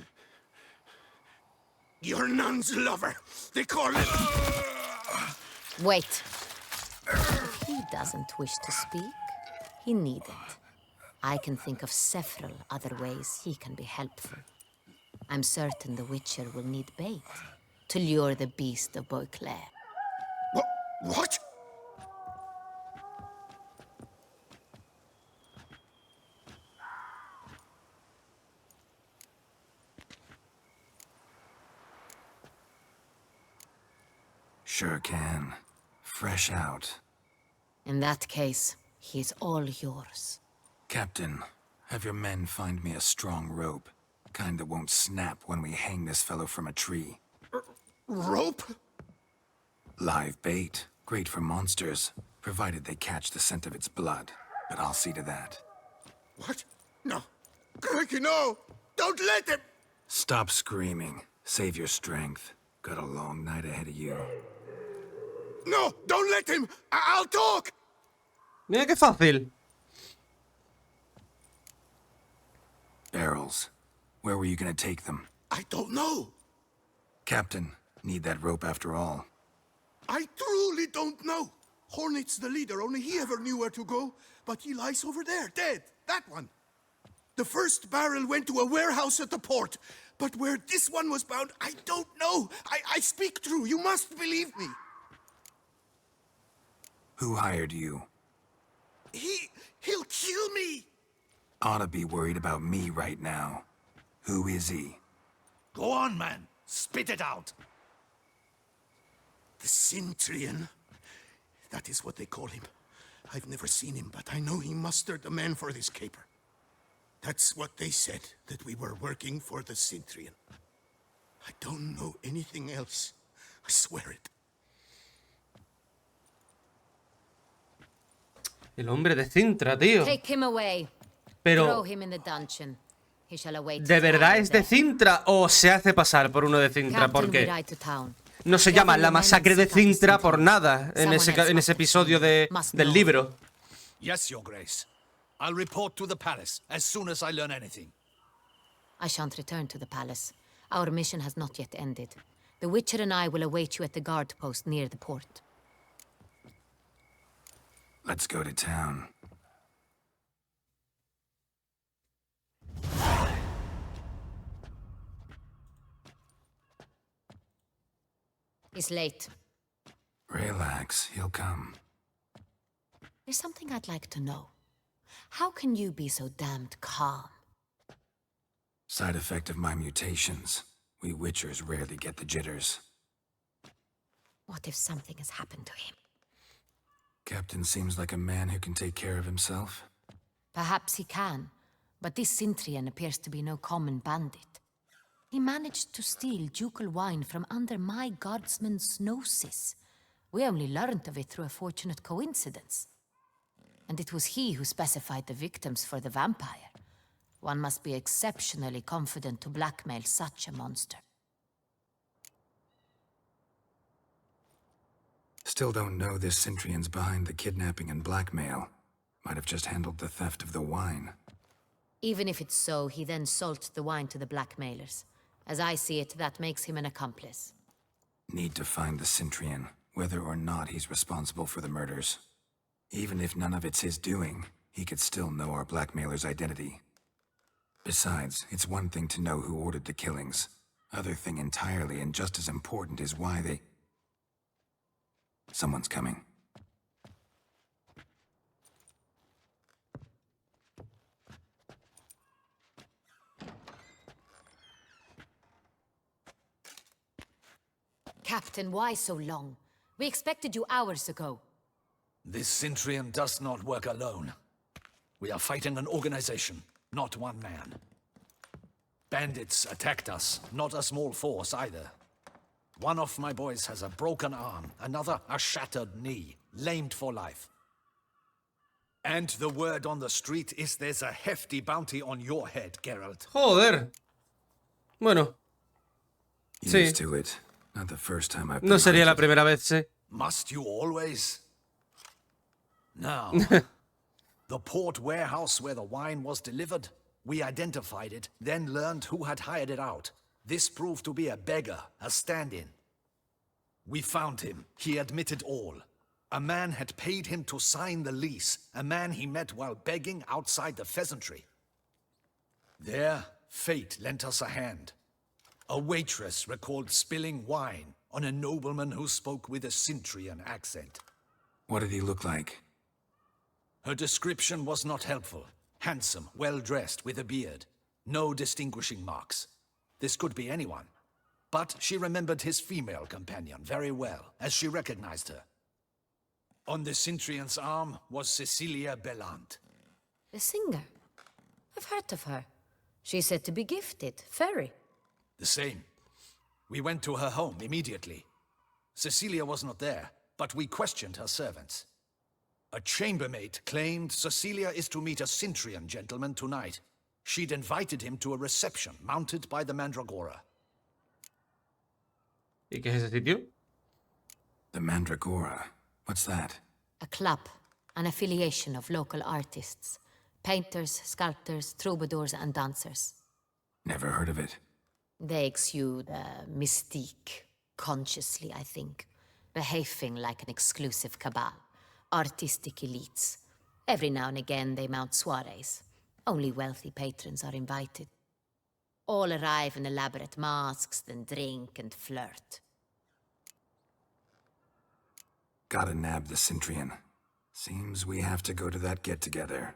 You're Nun's lover. They call it... Wait. He doesn't wish to speak. He needn't. I can think of several other ways he can be helpful. I'm certain the Witcher will need bait to lure the beast of Beauclair. What? Sure can. Fresh out. In that case, he's all yours. Captain, have your men find me a strong rope. Kind that won't snap when we hang this fellow from a tree. Rope? Live bait. Great for monsters, provided they catch the scent of its blood. But I'll see to that. What? No. Crikey, no! Don't let him! Stop screaming. Save your strength. Got a long night ahead of you. No! Don't let him! I'll talk! Mira qué fácil. Barrels. Where were you gonna take them? I don't know. Captain, need that rope after all. I truly don't know. Hornet's the leader, only he ever knew where to go. But he lies over there, dead. That one. The first barrel went to a warehouse at the port. But where this one was bound, I don't know. I speak true. You must believe me. Who hired you? He'll kill me. Ought to be worried about me right now. Who is he? Go on, man. Spit it out. The Cintrian. That is what they call him. I've never seen him, but I know he mustered the men for this caper. That's what they said, that we were working for the Cintrian. I don't know anything else. I swear it. El hombre de Cintra, tío. Take him away. Pero, Throw him in the dungeon. He shall await ¿de verdad es de there. Cintra o se hace pasar por uno de Cintra? Captain, Porque we ride to town. no se llama la masacre de Cintra por nada en ese episodio del libro. Yes, Your Grace. I'll report to the palace as soon as I learn anything. I shan't return to the palace. Our mission has not yet ended. The Witcher and I will await you at the guard post near the port. Let's go to town. He's late. Relax, he'll come. There's something I'd like to know. How can you be so damned calm? Side effect of my mutations. We Witchers rarely get the jitters. What if something has happened to him? Captain seems like a man who can take care of himself. Perhaps he can, but this Cintrian appears to be no common bandit. He managed to steal ducal wine from under my guardsman's noses. We only learned of it through a fortunate coincidence. And it was he who specified the victims for the vampire. One must be exceptionally confident to blackmail such a monster. Still don't know this Cintrian's behind the kidnapping and blackmail. Might have just handled the theft of the wine. Even if it's so, he then sold the wine to the blackmailers. As I see it, that makes him an accomplice. Need to find the Cintrian, whether or not he's responsible for the murders. Even if none of it's his doing, he could still know our blackmailer's identity. Besides, it's one thing to know who ordered the killings. Other thing entirely, and just as important, is why they... Someone's coming. Captain, why so long? We expected you hours ago. This Cintrian does not work alone. We are fighting an organization, not one man. Bandits attacked us, not a small force either. One of my boys has a broken arm, another a shattered knee, lamed for life. And the word on the street is there's a hefty bounty on your head, Geralt. Joder. Bueno. Sí. Used to it. Not the first time I've No sería la primera vez, sí. Must you always? Now, the port warehouse where the wine was delivered, we identified it, then learned who had hired it out. This proved to be a beggar, a stand-in. We found him. He admitted all. A man had paid him to sign the lease, a man he met while begging outside the pheasantry. There, fate lent us a hand. A waitress recalled spilling wine on a nobleman who spoke with a Cintrian accent. What did he look like? Her description was not helpful. Handsome, well-dressed, with a beard. No distinguishing marks. This could be anyone. But she remembered his female companion very well, as she recognized her. On the Cintrian's arm was Cecilia Bellant. The singer? I've heard of her. She's said to be gifted, fairy. The same. We went to her home immediately. Cecilia was not there, but we questioned her servants. A chambermaid claimed Cecilia is to meet a Cintrian gentleman tonight. She'd invited him to a reception mounted by the Mandragora. ¿Y qué es ese sitio? The Mandragora. What's that? A club, an affiliation of local artists. Painters, sculptors, troubadours and dancers. Never heard of it. They exude mystique, consciously, I think. Behaving like an exclusive cabal. Artistic elites. Every now and again they mount soirees. Only wealthy patrons are invited. All arrive in elaborate masks, then drink and flirt. Gotta nab the Cintrian. Seems we have to go to that get-together.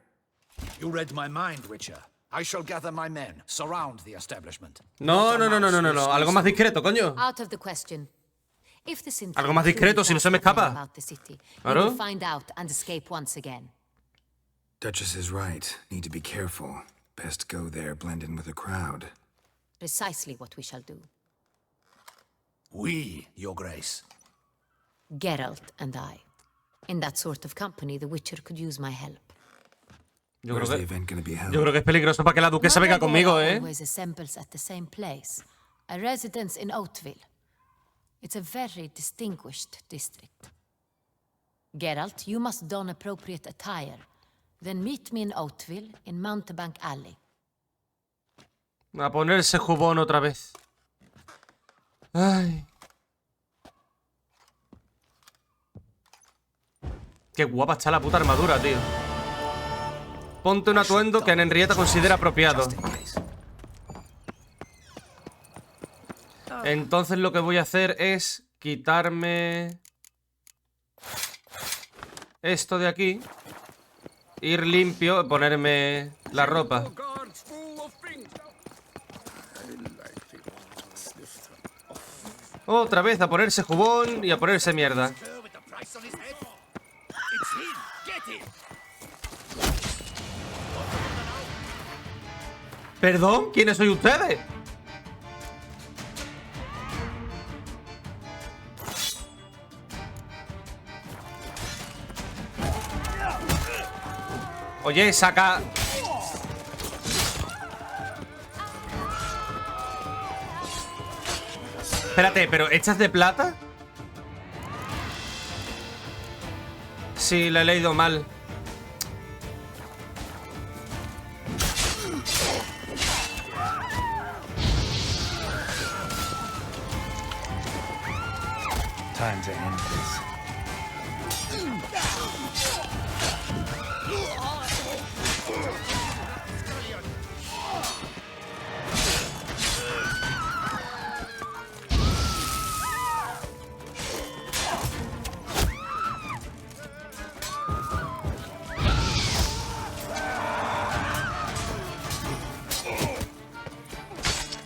You read my mind, Witcher. I shall gather my men, surround the establishment. No. Algo más discreto, coño. Out of the question. If the Cintra Algo más discreto, si no se me escapa. about the city, Claro. you will find out and escape once again. Duchess is right. Need to be careful. Best go there, blend in with the crowd. Precisely what we shall do. We, Your Grace. Geralt and I. In that sort of company, the Witcher could use my help. Yo Where's creo the que, event gonna be held? yo creo que es peligroso para que la duquesa venga conmigo, ¿eh? Always assembles at the same place. A residence in Oatville. It's a very distinguished district. Geralt, you must don appropriate attire. Then meet me in Oatville, in Mountebank Alley. A ponerse jubón otra vez. Ay. Qué guapa está la puta armadura, tío. Ponte un atuendo que Henrietta considera apropiado. Entonces lo que voy a hacer es quitarme esto de aquí, ir limpio, ponerme la ropa. Otra vez a ponerse jubón y a ponerse mierda. ¿Perdón? ¿Quiénes sois ustedes? Oye, saca... Espérate, ¿pero echas de plata? Sí, la he leído mal. Time to end this.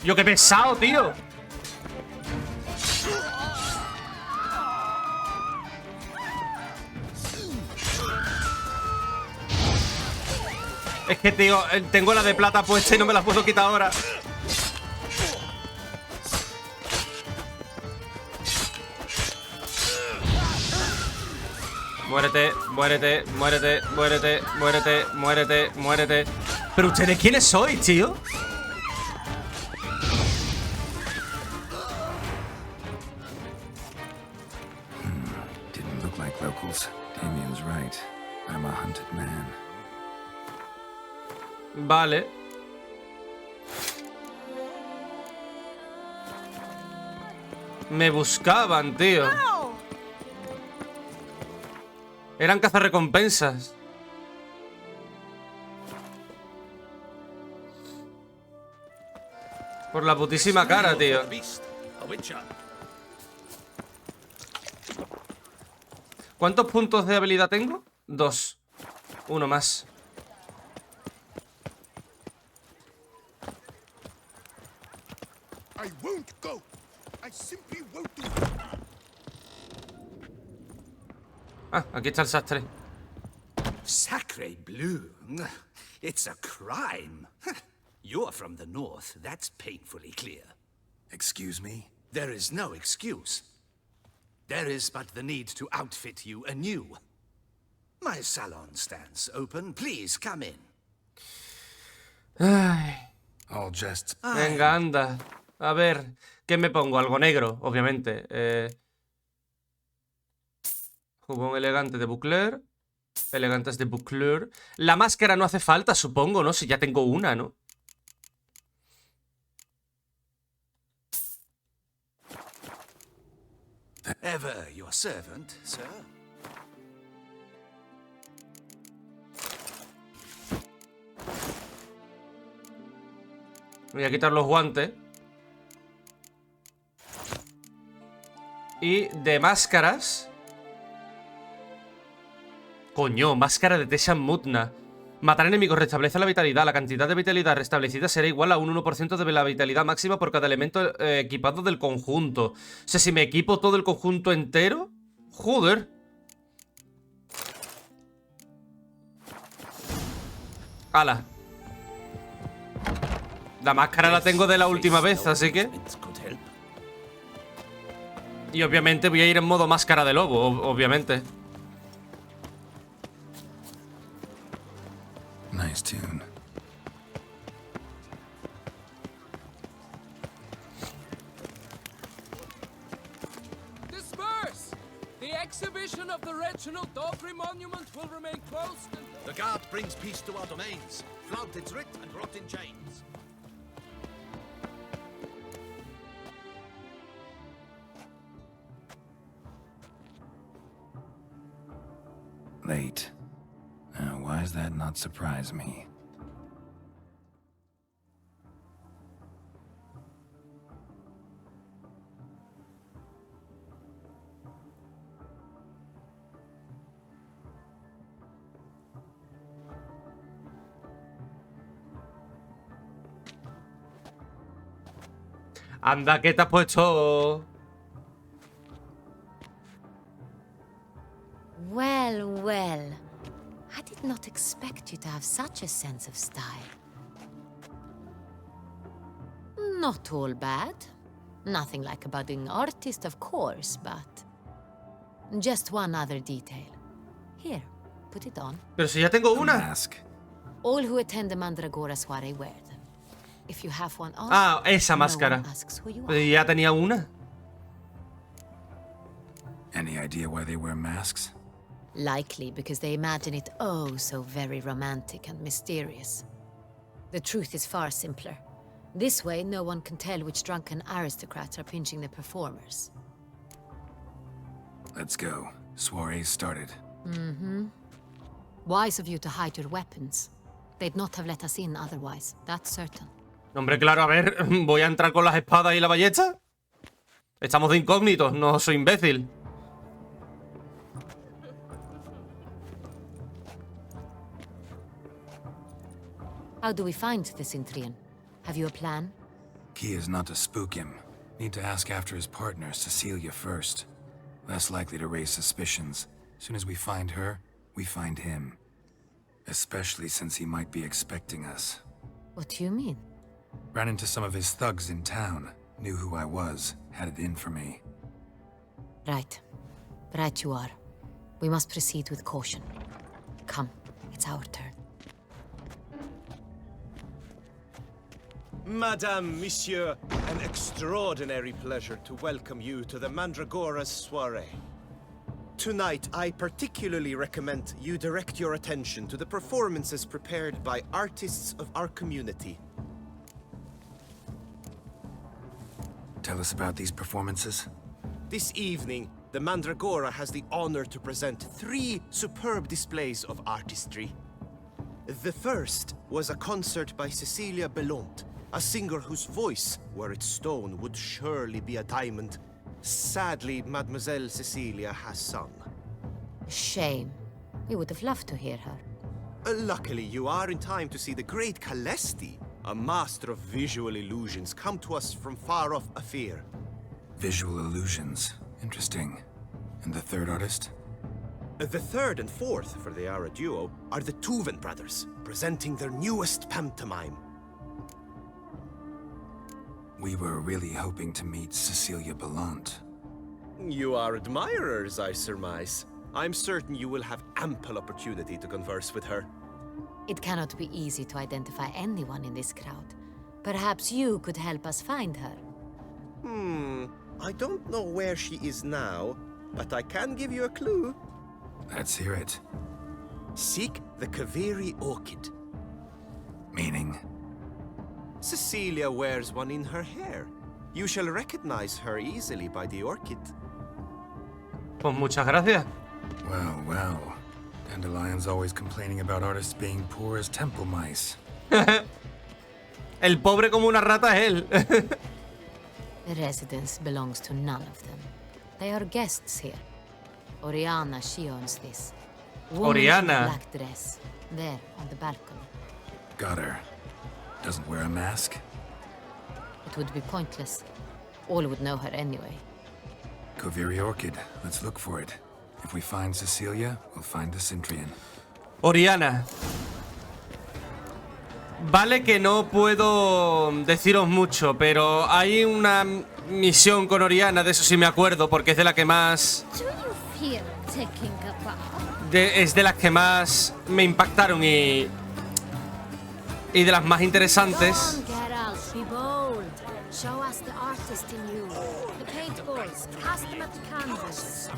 Yo, qué pesado, tío. Es que, tío, tengo la de plata puesta y no me la puedo quitar ahora. Muérete, muérete, muérete, muérete, muérete, muérete, muérete. ¿Pero ustedes quiénes sois, tío? Didn't look like locals. Damien's right. I'm a hunted man. Vale. Me buscaban, tío. Eran cazarrecompensas. Por la putísima cara, tío. ¿Cuántos puntos de habilidad tengo? 2. Uno más. I won't go. I simply won't do. Ah, aquí está el sastre. Sacre bleu. It's a crime. You're from the north. That's painfully clear. Excuse me? There is no excuse. There is but the need to outfit you anew. My salon stands open. Please come in. Ay. All just... Venga, anda. A ver, ¿qué me pongo? Algo negro, obviamente. Jubón elegante de Bucler. Elegantes de Bucler. La máscara no hace falta, supongo, ¿no? Si ya tengo una, ¿no? Ever your servant, sir. Voy a quitar los guantes. Y de máscaras. Coño, máscara de Teshan Mutna. Matar enemigos restablece la vitalidad. La cantidad de vitalidad restablecida será igual a un 1% de la vitalidad máxima por cada elemento equipado del conjunto. O sea, si me equipo todo el conjunto entero... Joder. ¡Hala! La máscara la tengo de la última vez, así que... Y obviamente voy a ir en modo máscara de lobo, obviamente. Nice tune. Disperse! The exhibition of the Reginald Daubry monument will remain closed until... The guard brings peace to our domains. Flout its writ and rot in chains. Late. Now, why does that not surprise me? Anda, ¿qué te has puesto? Well, well. I did not expect you to have such a sense of style. Not all bad. Nothing like a budding artist, of course, but... Just one other detail. Here, put it on. Pero si ya tengo una. Mask. All who attend the Mandragora soiree wear them. If you have one on, Ah, esa no máscara. one asks who you Pero are. ya tenía una. Any idea why they wear masks? Likely because they imagine it oh so very romantic and mysterious. The truth is far simpler. This way, no one can tell which drunken aristocrats are pinching the performers. Let's go. Soiree's started. Mm-hmm. Wise of you to hide your weapons. They'd not have let us in otherwise, that's certain. Hombre, claro, a ver, ¿voy a entrar con las espadas y la ballesta? Estamos de incógnitos, no soy imbécil. How do we find the Cintrian? Have you a plan? Key is not to spook him. Need to ask after his partner, Cecilia, first. Less likely to raise suspicions. Soon as we find her, we find him. Especially since he might be expecting us. What do you mean? Ran into some of his thugs in town. Knew who I was. Had it in for me. Right. Right you are. We must proceed with caution. Come, it's our turn. Madame, Monsieur, an extraordinary pleasure to welcome you to the Mandragora's soiree. Tonight, I particularly recommend you direct your attention to the performances prepared by artists of our community. tell us about these performances? This evening, the Mandragora has the honor to present 3 superb displays of artistry. The first was a concert by Cecilia Belont, a singer whose voice, were it stone, would surely be a diamond. Sadly, Mademoiselle Cecilia has sung. Shame. We would have loved to hear her. Luckily, you are in time to see the great Calesti, a master of visual illusions, come to us from far off Afir. Visual illusions. Interesting. And the third artist? The third and fourth, for they are a duo, are the Tuven brothers, presenting their newest pantomime. We were really hoping to meet Cecilia Bellant. You are admirers, I surmise. I'm certain you will have ample opportunity to converse with her. It cannot be easy to identify anyone in this crowd. Perhaps you could help us find her. I don't know where she is now, but I can give you a clue. Let's hear it. Seek the Kaveri orchid. Meaning? Cecilia wears one in her hair. You shall recognize her easily by the orchid. Pues muchas gracias. Well, well. Dandelion's always complaining about artists being poor as temple mice. El pobre como una rata es él. The residence belongs to none of them. They are guests here. Oriana, she owns this. Woman in Oriana. black dress, there on the balcony. Got her. Doesn't wear a mask? It would be pointless. All would know her anyway. Kaveri Orchid. Let's look for it. If we find Cecilia, we'll find the Cintrian. Oriana. Vale que no puedo deciros mucho, pero hay una misión con Oriana, de eso sí me acuerdo, porque es de la que más... es de las que más me impactaron y de las más interesantes. Show us the artist in you. The paintballs, cast them at the canvas.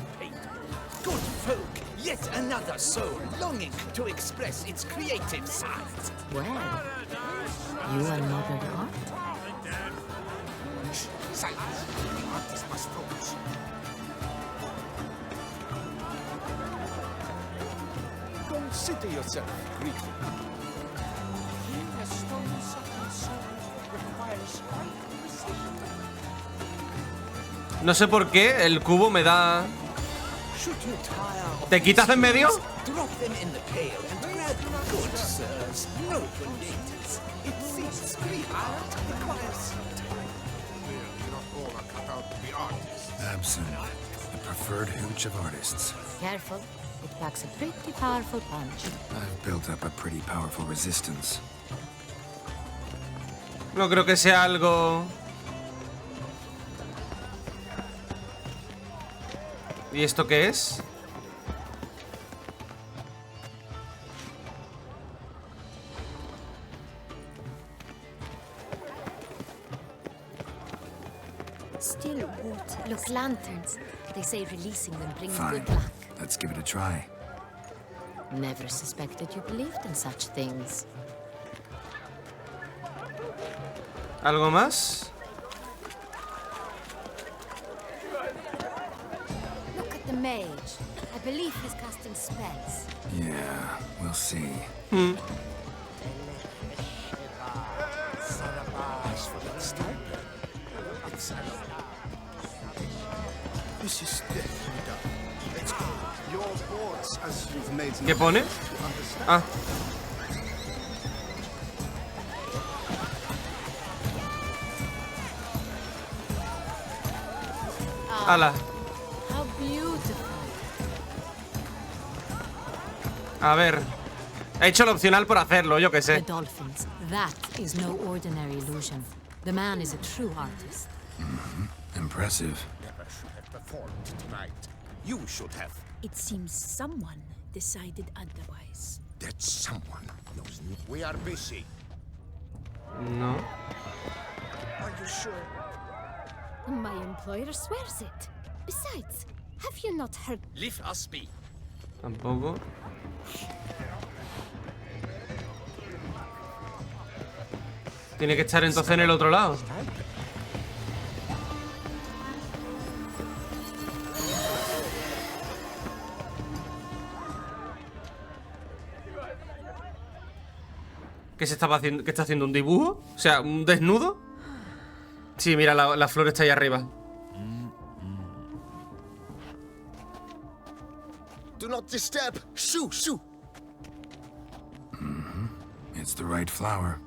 Good folk, yet another soul longing to express its creative side. Well, you are modern art? Silence. The artist must focus. Consider yourself briefly. Here a stone sucking soul requires quite precision. No sé por qué el cubo me da... ¿Te quitas de en medio? Drop them in the pail and grab good sirs. No grenades. It seems free art requires some time. You're not all are cut out to be artists. Absinthe. The preferred hooch of artists. Careful. It packs a pretty powerful punch. I've built up a pretty powerful resistance. No creo que sea algo... ¿Y esto qué es? Still water. Look, lanterns. They say releasing them brings Fine. good luck. Let's give it a try. Never suspected you believed in such things. ¿Algo más? Look at the mage. I believe he's casting spells. Yeah, we'll see. This is definitely done. Let's go. Your boards, as you've made ¿Qué pone? Ah. Ala. How beautiful. A ver. He hecho lo opcional por hacerlo, yo qué The sé. dolphins. That is no ordinary illusion. The man is a true artist. Impressive. Never should have performed tonight. You should have. It seems someone decided otherwise. That someone knows me. We are busy. No. Are you sure? My employer swears it. Besides, have you not heard? Leave us be. Tampoco. Tiene que estar entonces en el otro lado. ¿Qué se estaba haciendo? ¿Qué está haciendo? ¿Un dibujo? O sea, ¿un desnudo? Sí, mira, la flor está ahí arriba. Do not disturb. Shoo, shoo. It's the right flower.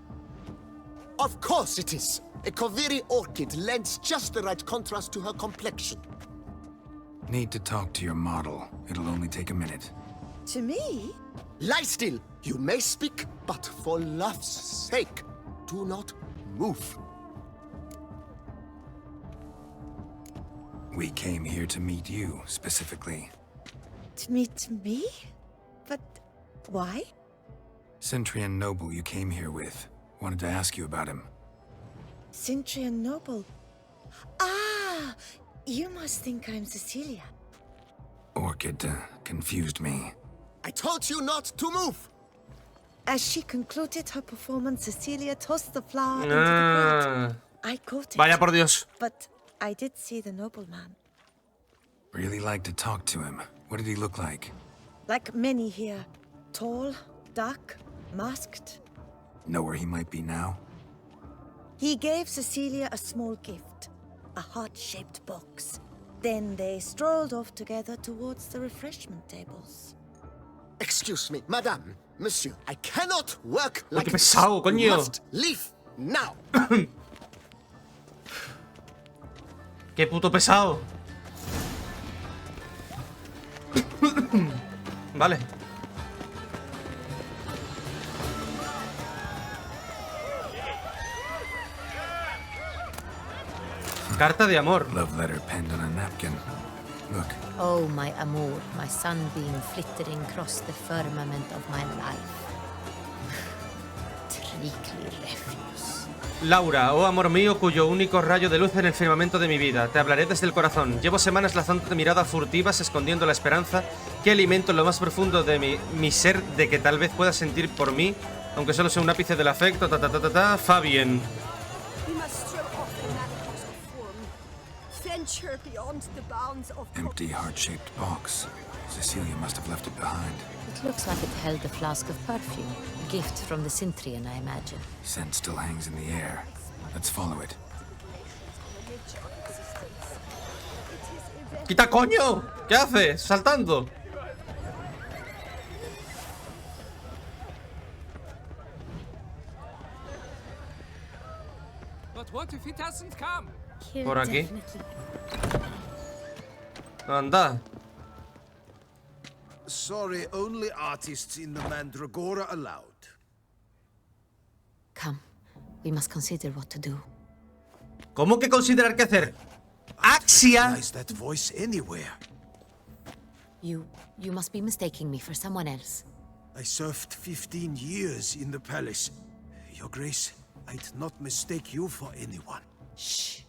Of course it is. A Koviri orchid lends just the right contrast to her complexion. Need to talk to your model. It'll only take a minute. To me? Lie still. You may speak, but for love's sake, do not move. We came here to meet you, specifically. To meet me? But why? Cintrian noble you came here with. Wanted to ask you about him. Cintrian noble. Ah, you must think I'm Cecilia. Orchid confused me. I told you not to move! As she concluded her performance, Cecilia tossed the flower into the crowd. I caught it. Vaya por Dios. But I did see the nobleman. Really like to talk to him. What did he look like? Like many here. Tall, dark, masked. Know where he might be now? He gave Cecilia a small gift. A heart-shaped box. Then they strolled off together towards the refreshment tables. Excuse me, madame, monsieur, I cannot work like qué pesado, this. coño. You must leave now. Qué puto pesado. Vale. Carta de amor. Love letter penned on a napkin. Look. Oh, my amour, my sunbeam flittering across the firmament of my life. Trickly refuse. Laura, oh amor mío, cuyo único rayo de luz en el firmamento de mi vida. Te hablaré desde el corazón. Llevo semanas lanzándote miradas furtivas, escondiendo la esperanza que alimento en lo más profundo de mi ser de que tal vez puedas sentir por mí, aunque solo sea un ápice del afecto. Fabien. Empty heart-shaped box. Cecilia must have left it behind. It looks like it held a flask of perfume. A gift from the Cintrian, I imagine. Scent still hangs in the air. Let's follow it. ¡Quita, coño! ¿Qué haces? ¡Saltando! But what if it hasn't come? Por aquí. Anda. Sorry, only artists in the Mandragora allowed. Come, we must consider what to do. ¿Cómo que considerar qué hacer? ¡Axia! Is that voice anywhere? You must be mistaking me for someone else. I served 15 years in the palace. Your Grace, I'd not mistake you for anyone. Shh.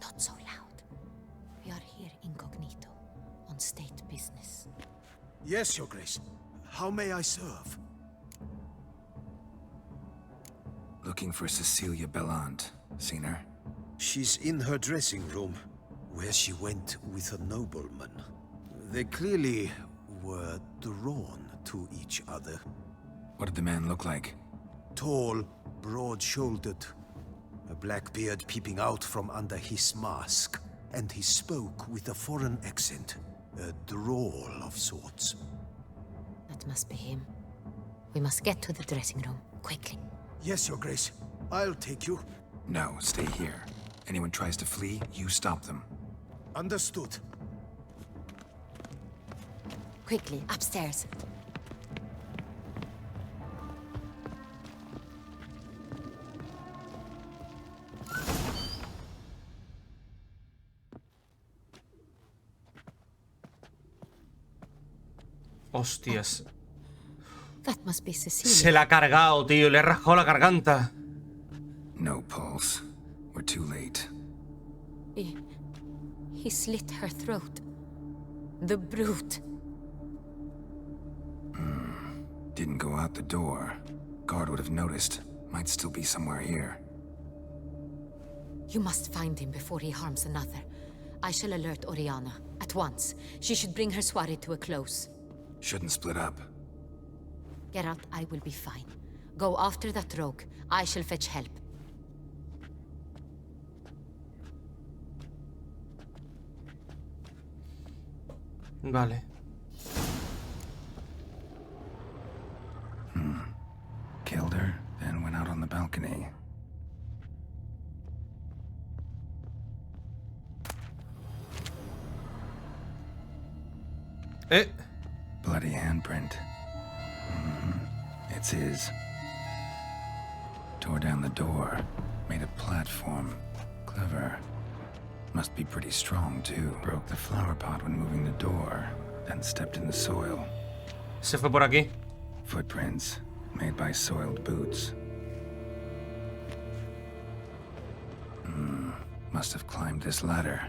Not so loud. We are here incognito, on state business. Yes, Your Grace. How may I serve? Looking for Cecilia Bellant. Seen her? She's in her dressing room, where she went with a nobleman. They clearly were drawn to each other. What did the man look like? Tall, broad-shouldered, a black beard peeping out from under his mask, and he spoke with a foreign accent, a drawl of sorts. That must be him. We must get to the dressing room, quickly. Yes, Your Grace. I'll take you. No, stay here. Anyone tries to flee, you stop them. Understood. Quickly, upstairs. Hostias. That must be Cecilia. Se la ha cargado, tío. Le ha rajado la garganta. No pulse. We're too late. He slit her throat. The brute. Didn't go out the door. Guard would have noticed. Might still be somewhere here. You must find him before he harms another. I shall alert Oriana. At once. She should bring her soirée to a close. Shouldn't split up. Geralt, I will be fine. Go after that rogue. I shall fetch help. Vale. Killed her, then went out on the balcony. Bloody handprint. It's his. Tore down the door. Made a platform. Clever. Must be pretty strong, too. Broke the flower pot when moving the door. Then stepped in the soil. Se fue por aquí. Footprints. Made by soiled boots. Must have climbed this ladder.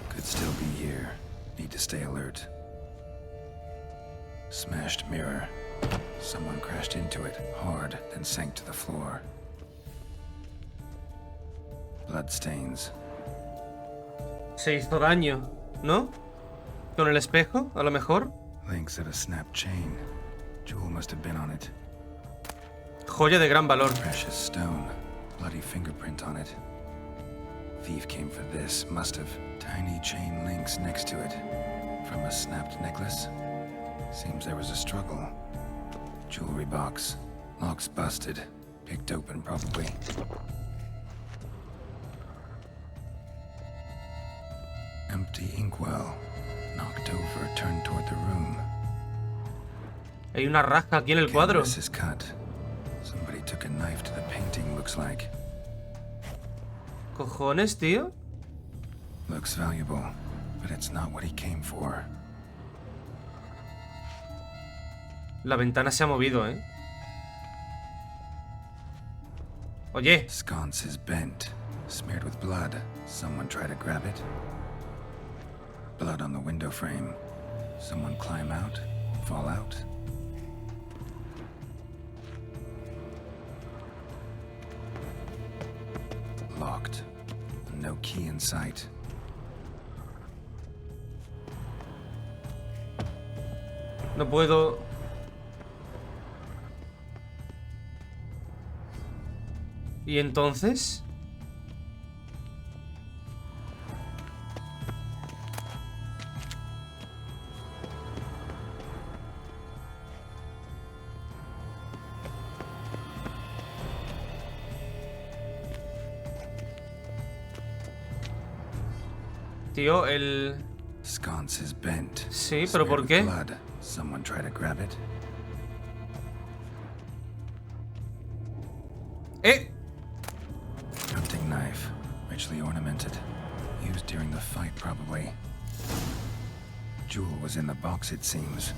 Could still be here. Need to stay alert. Smashed mirror. Someone crashed into it hard, then sank to the floor. Bloodstains. Se hizo daño, ¿no? ¿Con el espejo, a lo mejor? Links of a snapped chain. Jewel must have been on it. Joya de gran valor. Precious stone. Bloody fingerprint on it. Thief came for this. Must have. Tiny chain links next to it. From a snapped necklace. Seems there was a struggle. Jewelry box. Lock's busted. Picked open, probably. Empty inkwell. Knocked over, turned toward the room. Hay una raja aquí en el cuadro. Canvas is cut. Somebody took a knife to the painting, looks like. ¿Cojones, tío? Looks valuable, but it's not what he came for. La ventana se ha movido, ¿eh? Oye. Sconce is bent, smeared with blood. Someone try to grab it. Blood on the window frame. Someone climb out, fall out. Locked. No key in sight. No puedo... ¿Y entonces? Tío, el... Sconce is bent. Sí, pero ¿por qué? Blood. Someone try to grab it. Hunting knife, richly ornamented. Used during the fight, probably. Jewel was in the box, it seems.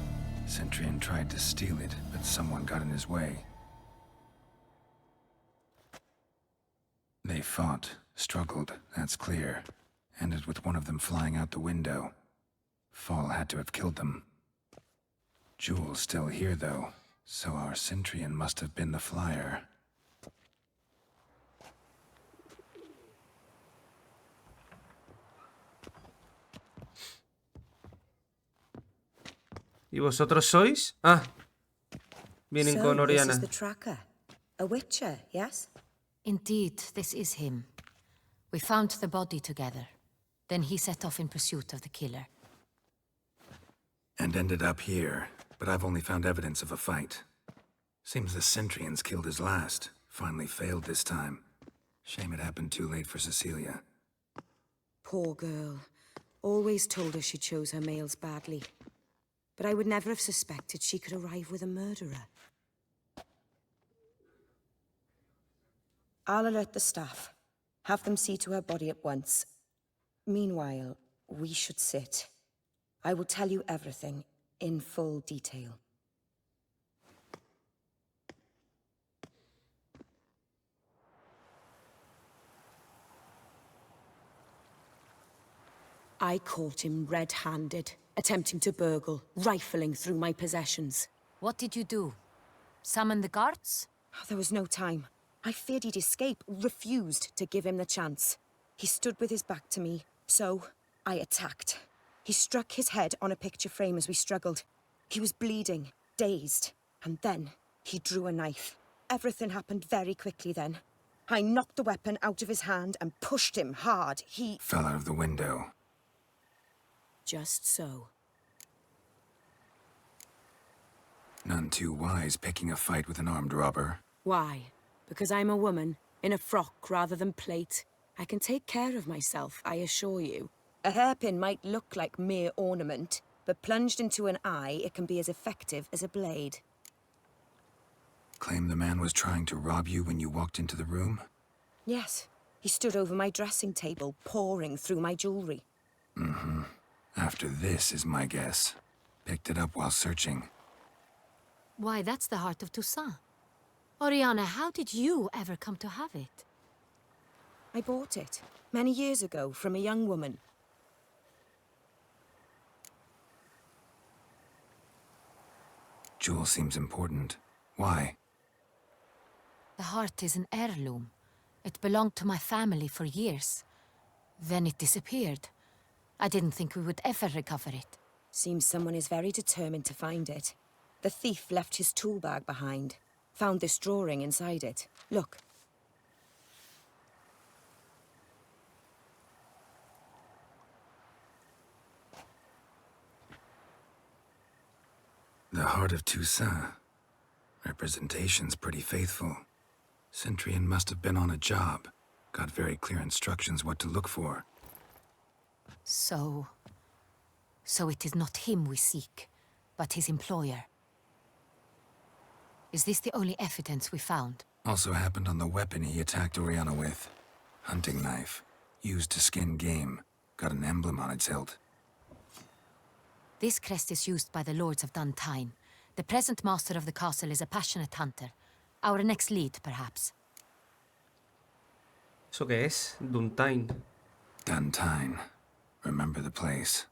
Centurion tried to steal it, but someone got in his way. They fought, struggled, that's clear. Ended with one of them flying out the window. Fall had to have killed them. Jewel's still here, though, so our Centurion must have been the flyer. ¿Y vosotros sois? Ah, vienen con Oriana. This is the tracker. A witcher, yes? Indeed, this is him. We found the body together. Then he set off in pursuit of the killer. And ended up here, but I've only found evidence of a fight. Seems the Centurions killed his last. Finally failed this time. Shame it happened too late for Cecilia. Poor girl. Always told her she chose her males badly. But I would never have suspected she could arrive with a murderer. I'll alert the staff. Have them see to her body at once. Meanwhile, we should sit. I will tell you everything in full detail. I caught him red-handed, attempting to burgle, rifling through my possessions. What did you do? Summon the guards? There was no time. I feared he'd escape, refused to give him the chance. He stood with his back to me, so I attacked. He struck his head on a picture frame as we struggled. He was bleeding, dazed, and then he drew a knife. Everything happened very quickly then. I knocked the weapon out of his hand and pushed him hard. He fell out of the window. Just so. None too wise picking a fight with an armed robber. Why? Because I'm a woman, in a frock rather than plate. I can take care of myself, I assure you. A hairpin might look like mere ornament, but plunged into an eye, it can be as effective as a blade. Claim the man was trying to rob you when you walked into the room? Yes. He stood over my dressing table, pouring through my jewelry. Mm-hmm. After this is my guess. Picked it up while searching. Why, that's the heart of Toussaint. Oriana, how did you ever come to have it? I bought it, many years ago, from a young woman. Jewel seems important. Why? The heart is an heirloom. It belonged to my family for years. Then it disappeared. I didn't think we would ever recover it. Seems someone is very determined to find it. The thief left his tool bag behind. Found this drawing inside it. Look. The heart of Toussaint. Representation's pretty faithful. Cintrian must have been on a job. Got very clear instructions what to look for. So it is not him we seek, but his employer. Is this the only evidence we found? Also happened on the weapon he attacked Oriana with. Hunting knife. Used to skin game. Got an emblem on its hilt. This crest is used by the Lords of Duntine. The present master of the castle is a passionate hunter. Our next lead, perhaps. ¿Eso qué es? Duntine. Duntine. Remember the place.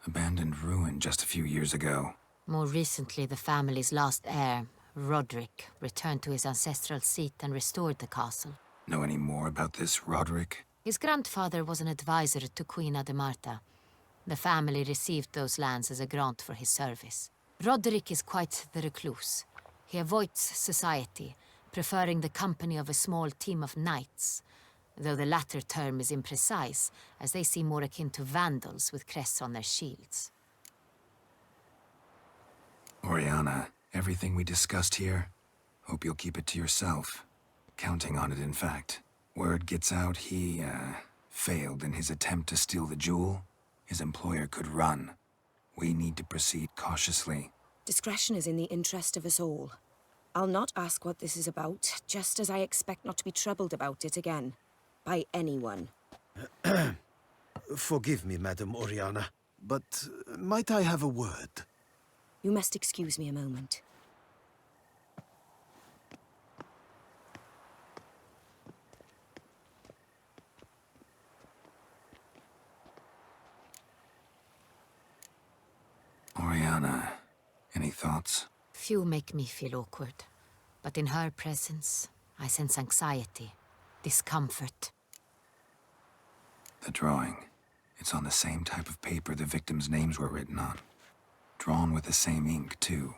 Abandoned ruin just a few years ago. More recently, the family's last heir, Roderick, returned to his ancestral seat and restored the castle. Know any more about this Roderick? His grandfather was an advisor to Queen Ademarta. The family received those lands as a grant for his service. Roderick is quite the recluse. He avoids society, preferring the company of a small team of knights, though the latter term is imprecise, as they seem more akin to vandals with crests on their shields. Oriana, everything we discussed here, hope you'll keep it to yourself. Counting on it, in fact. Word gets out he, failed in his attempt to steal the jewel. His employer could run. We need to proceed cautiously. Discretion is in the interest of us all. I'll not ask what this is about, just as I expect not to be troubled about it again. By anyone. Forgive me, Madam Oriana, but might I have a word? You must excuse me a moment. Oriana, any thoughts? Few make me feel awkward, but in her presence, I sense anxiety, discomfort. The drawing. It's on the same type of paper the victims' names were written on. Drawn with the same ink, too.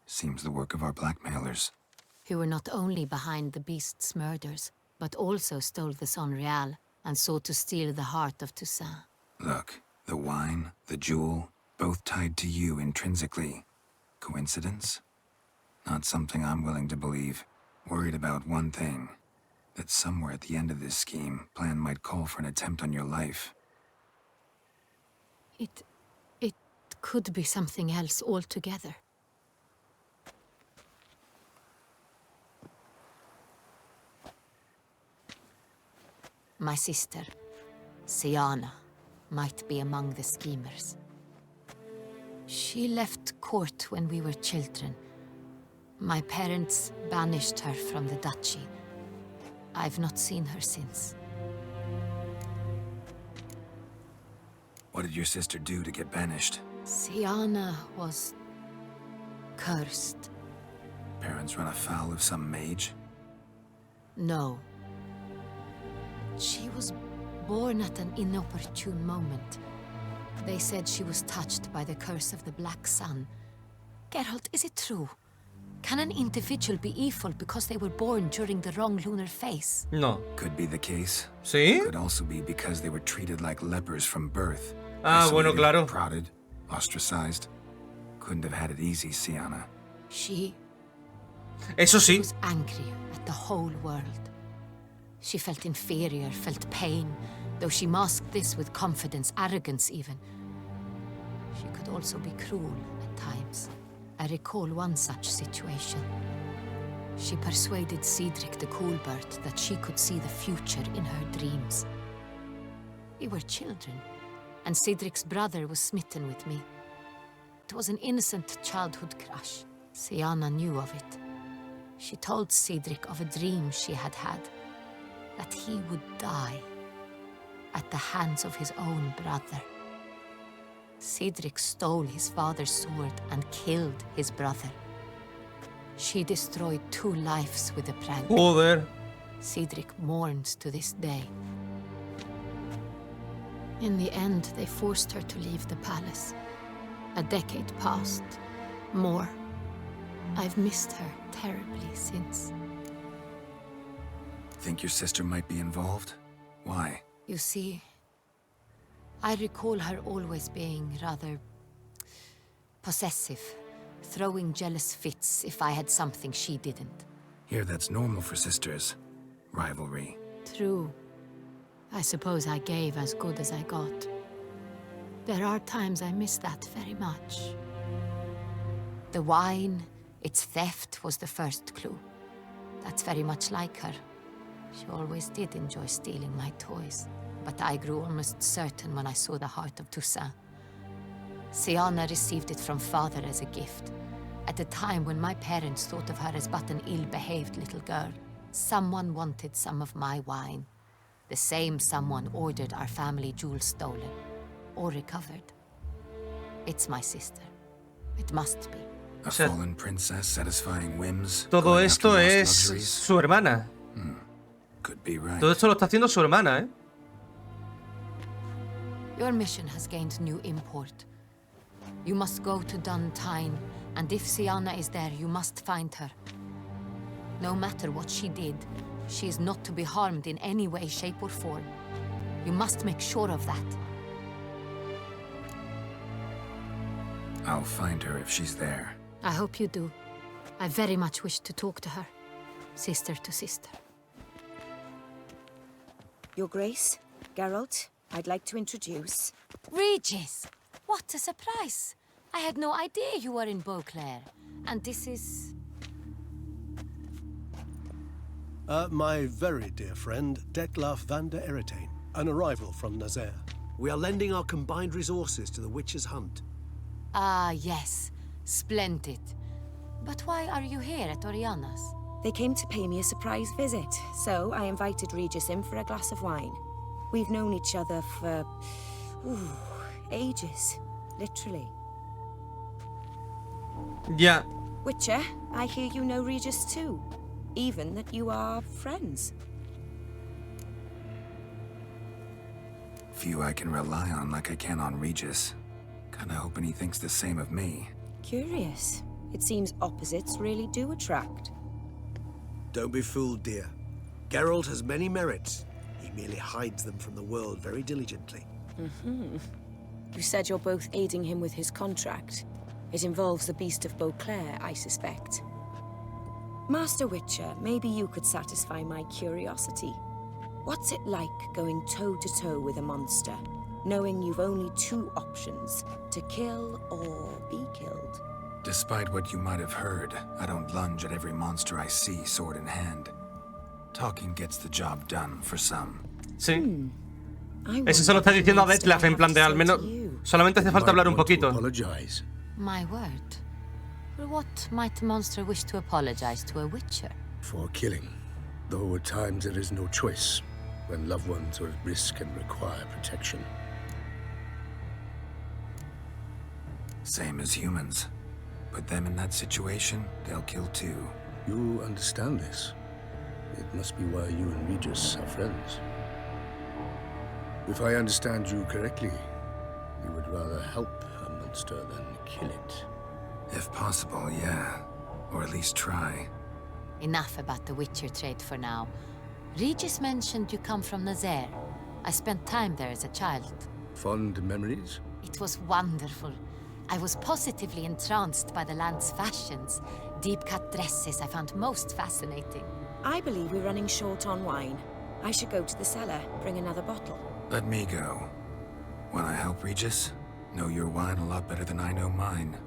Seems the work of our blackmailers. Who were not only behind the beast's murders, but also stole the Sonreal and sought to steal the heart of Toussaint. Look, the wine, the jewel, both tied to you intrinsically. Coincidence? Not something I'm willing to believe. Worried about one thing. That somewhere at the end of this scheme, plan might call for an attempt on your life. It could be something else altogether. My sister, Siana, might be among the schemers. She left court when we were children. My parents banished her from the duchy. I've not seen her since. What did your sister do to get banished? Siana was cursed. Parents run afoul of some mage? No. She was Born at an inopportune moment. They said she was touched by the curse of the Black Sun. Geralt, is it true? Can an individual be evil because they were born during the wrong lunar phase? No. Could be the case. ¿Sí? Could also be because they were treated like lepers from birth. Ah, bueno, Isolated, claro. Prodded, ostracized. Couldn't have had it easy, Sienna. She Eso sí. was angry at the whole world. She felt inferior, felt pain, though she masked this with confidence, arrogance even. She could also be cruel at times. I recall one such situation. She persuaded Cedric the Coolbird that she could see the future in her dreams. We were children, and Cedric's brother was smitten with me. It was an innocent childhood crush. Sienna knew of it. She told Cedric of a dream she had had, that he would die at the hands of his own brother. Cedric stole his father's sword and killed his brother. She destroyed 2 lives with a prank. Joder. Cedric mourns to this day. In the end, they forced her to leave the palace. A decade passed. More. I've missed her terribly since. Think your sister might be involved? Why? You see, I recall her always being rather possessive, throwing jealous fits if I had something she didn't. Here, that's normal for sisters. Rivalry. True. I suppose I gave as good as I got. There are times I miss that very much. The wine, its theft was the first clue. That's very much like her. She always did enjoy stealing my toys. But I grew almost certain when I saw the heart of Toussaint. Sienna received it from father as a gift, at a time when my parents thought of her as but an ill-behaved little girl. Someone wanted some of my wine. The same someone ordered our family jewels stolen, or recovered. It's my sister. It must be. A fallen princess satisfying whims. Todo going esto after lost es luxuries. su hermana. Could be right. Todo esto lo está haciendo su hermana, ¿eh? Your mission has gained new import. You must go to Duntine, and if Sienna is there, you must find her. No matter what she did, she is not to be harmed in any way, shape, or form. You must make sure of that. I'll find her if she's there. I hope you do. I very much wish to talk to her, sister to sister. Your Grace, Geralt, I'd like to introduce... Regis! What a surprise! I had no idea you were in Beauclair. And this is... My very dear friend, Detlaf van der Eretain, an arrival from Nazaire. We are lending our combined resources to the Witch's Hunt. Ah, yes. Splendid. But why are you here at Oriana's? They came to pay me a surprise visit, so I invited Regis in for a glass of wine. We've known each other for... ages. Literally. Yeah. Witcher, I hear you know Regis too. Even that you are friends. Few I can rely on like I can on Regis. Kinda hoping he thinks the same of me. Curious. It seems opposites really do attract. Don't be fooled, dear. Geralt has many merits. He merely hides them from the world very diligently. You said you're both aiding him with his contract. It involves the Beast of Beauclair, I suspect. Master Witcher, maybe you could satisfy my curiosity. What's it like going toe-to-toe with a monster, knowing you've only 2 options, to kill or be killed? Despite what you might have heard, I don't lunge at every monster I see sword in hand. Talking gets the job done for some. Sí. Eso se lo está diciendo a Detlaf, en plan de al menos... Solamente hace falta hablar un poquito. My word. For what might a monster wish to apologize to a witcher? For killing. Though at times there is no choice, when loved ones are at risk and require protection. Same as humans. Put them in that situation, they'll kill too. You understand this. It must be why you and Regis are friends. If I understand you correctly, you would rather help a monster than kill it. If possible, yeah. Or at least try. Enough about the Witcher trade for now. Regis mentioned you come from Nazaire. I spent time there as a child. Fond memories? It was wonderful. I was positively entranced by the land's fashions. Deep-cut dresses I found most fascinating. I believe we're running short on wine. I should go to the cellar, bring another bottle. Let me go. When I help Regis, know your wine a lot better than I know mine.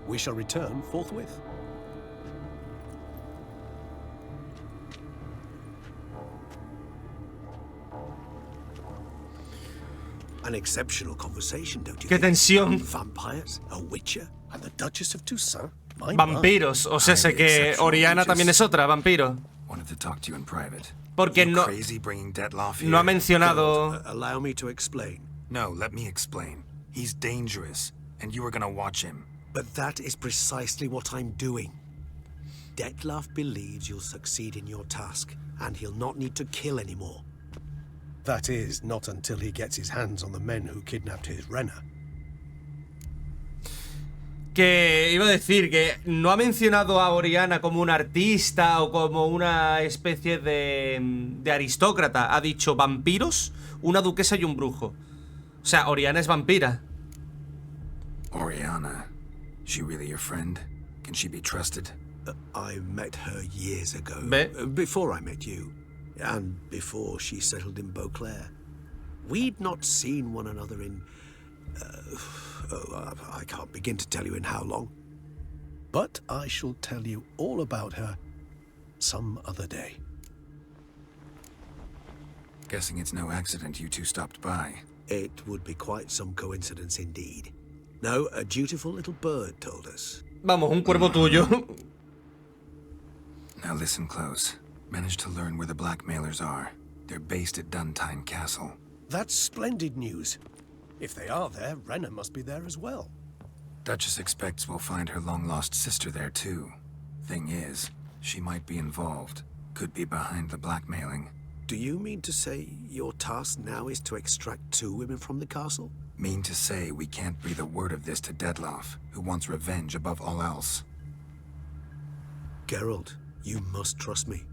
We shall return forthwith. An exceptional conversation, don't you ¡Qué tensión! Vampires, a witcher, and the Duchess of Toussaint. Vampiros, o sea, sé que Oriana también es otra, vampiro. Wanted to talk to you in private. Porque no ha mencionado... Allow me to explain. No, let me explain. He's dangerous, and you were gonna watch him. But that is precisely what I'm doing. Detlef believes you'll succeed in your task, and he'll not need to kill anymore. That is, not until he gets his hands on the men who kidnapped his Renna. Que iba a decir que no ha mencionado a Oriana como una artista o como una especie de aristócrata. Ha dicho vampiros, una duquesa y un brujo. O sea, Oriana es vampira. Oriana, she really your friend? Can she be trusted? I met her years ago. Before I met you. And before she settled in Beauclair. We'd not seen one another in... I can't begin to tell you in how long. But I shall tell you all about her some other day. Guessing it's no accident you two stopped by. It would be quite some coincidence indeed. No, a dutiful little bird told us. Vamos, un cuervo tuyo. Now listen close. Managed to learn where the blackmailers are. They're based at Duntine Castle. That's splendid news. If they are there, Renna must be there as well. Duchess expects we'll find her long-lost sister there too. Thing is, she might be involved. Could be behind the blackmailing. Do you mean to say your task now is to extract 2 women from the castle? Mean to say we can't breathe a word of this to Detlef, who wants revenge above all else. Geralt, you must trust me.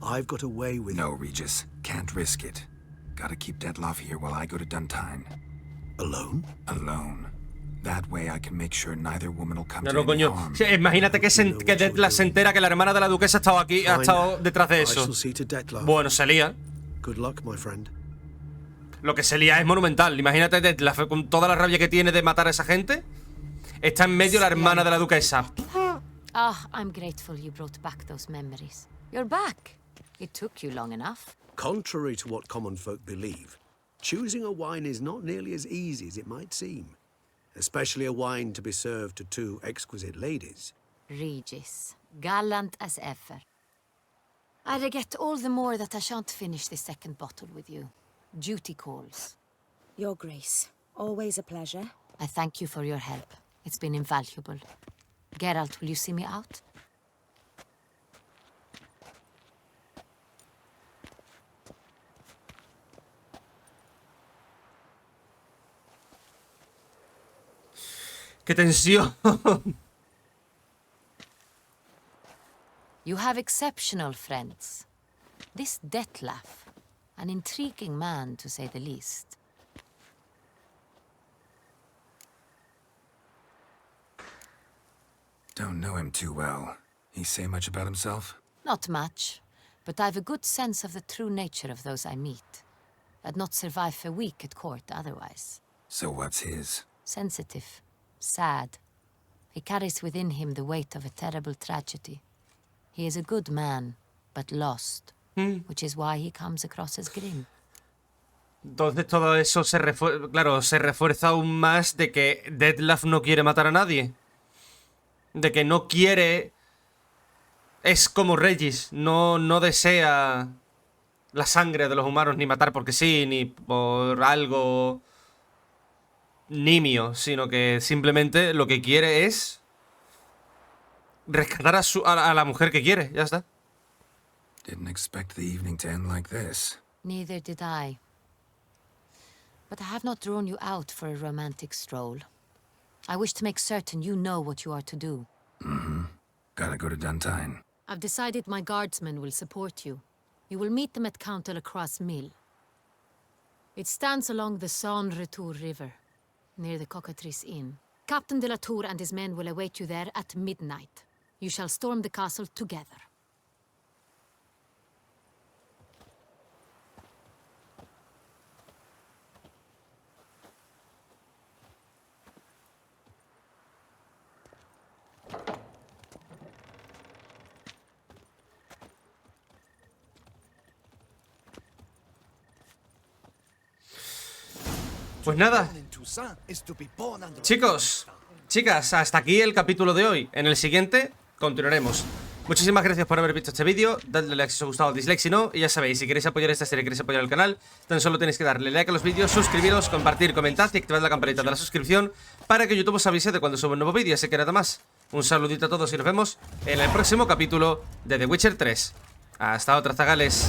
I've got a way with... No, Regis. Can't risk it. Gotta keep Detlef here while I go to Duntine. Alone? Alone. That way I can make sure neither woman will come No, to any coño. harm. Sí, imagínate que Detlef se entera que la hermana de la duquesa ha estado aquí, ha estado detrás de eso. Bueno, se lía. Good luck, my friend. Lo que se lía es monumental. Imagínate Detlef con toda la rabia que tiene de matar a esa gente. Está en medio la hermana de la duquesa. Ah, I'm grateful you brought back those memories. You're back. It took you long enough. Contrary to what common folk believe, choosing a wine is not nearly as easy as it might seem. Especially a wine to be served to 2 exquisite ladies. Regis, gallant as ever. I regret all the more that I shan't finish the second bottle with you. Duty calls. Your Grace, always a pleasure. I thank you for your help. It's been invaluable. Geralt, will you see me out? ¡Qué tensión! You have exceptional friends. This Detlef, an intriguing man to say the least. Don't know him too well. He say much about himself? Not much, but I've a good sense of the true nature of those I meet. I'd not survive a week at court otherwise. So what's his? Sensitive. Sad. He carries within him the weight of a terrible tragedy. He is a good man, but lost, which is why he comes across as grim. Entonces todo eso se refuerza aún más de que Detlef no quiere matar a nadie. De que no quiere... Es como Regis, no desea la sangre de los humanos, ni matar porque sí, ni por algo... nimio, sino que simplemente lo que quiere es rescatar a la mujer que quiere, ya está. Didn't expect the evening to end like this. Neither did I. But I have not drawn you out for a romantic stroll. I wish to make certain you know what you are to do. Gotta go to Duntine. I've decided my guardsmen will support you. You will meet them at Count de la Croix Mill. It stands along the Saône-Retour River, near the Cockatrice Inn. Captain de la Tour and his men will await you there at midnight. You shall storm the castle together. Pues nada, chicos, chicas, hasta aquí el capítulo de hoy. En el siguiente continuaremos. Muchísimas gracias por haber visto este vídeo. Dadle like si os ha gustado, dislike si no. Y ya sabéis, si queréis apoyar esta serie, queréis apoyar el canal, tan solo tenéis que darle like a los vídeos, suscribiros, compartir, comentad y activad la campanita de la suscripción para que YouTube os avise de cuando suba un nuevo vídeo. Así que nada más, un saludito a todos y nos vemos en el próximo capítulo de The Witcher 3. Hasta otra, zagales.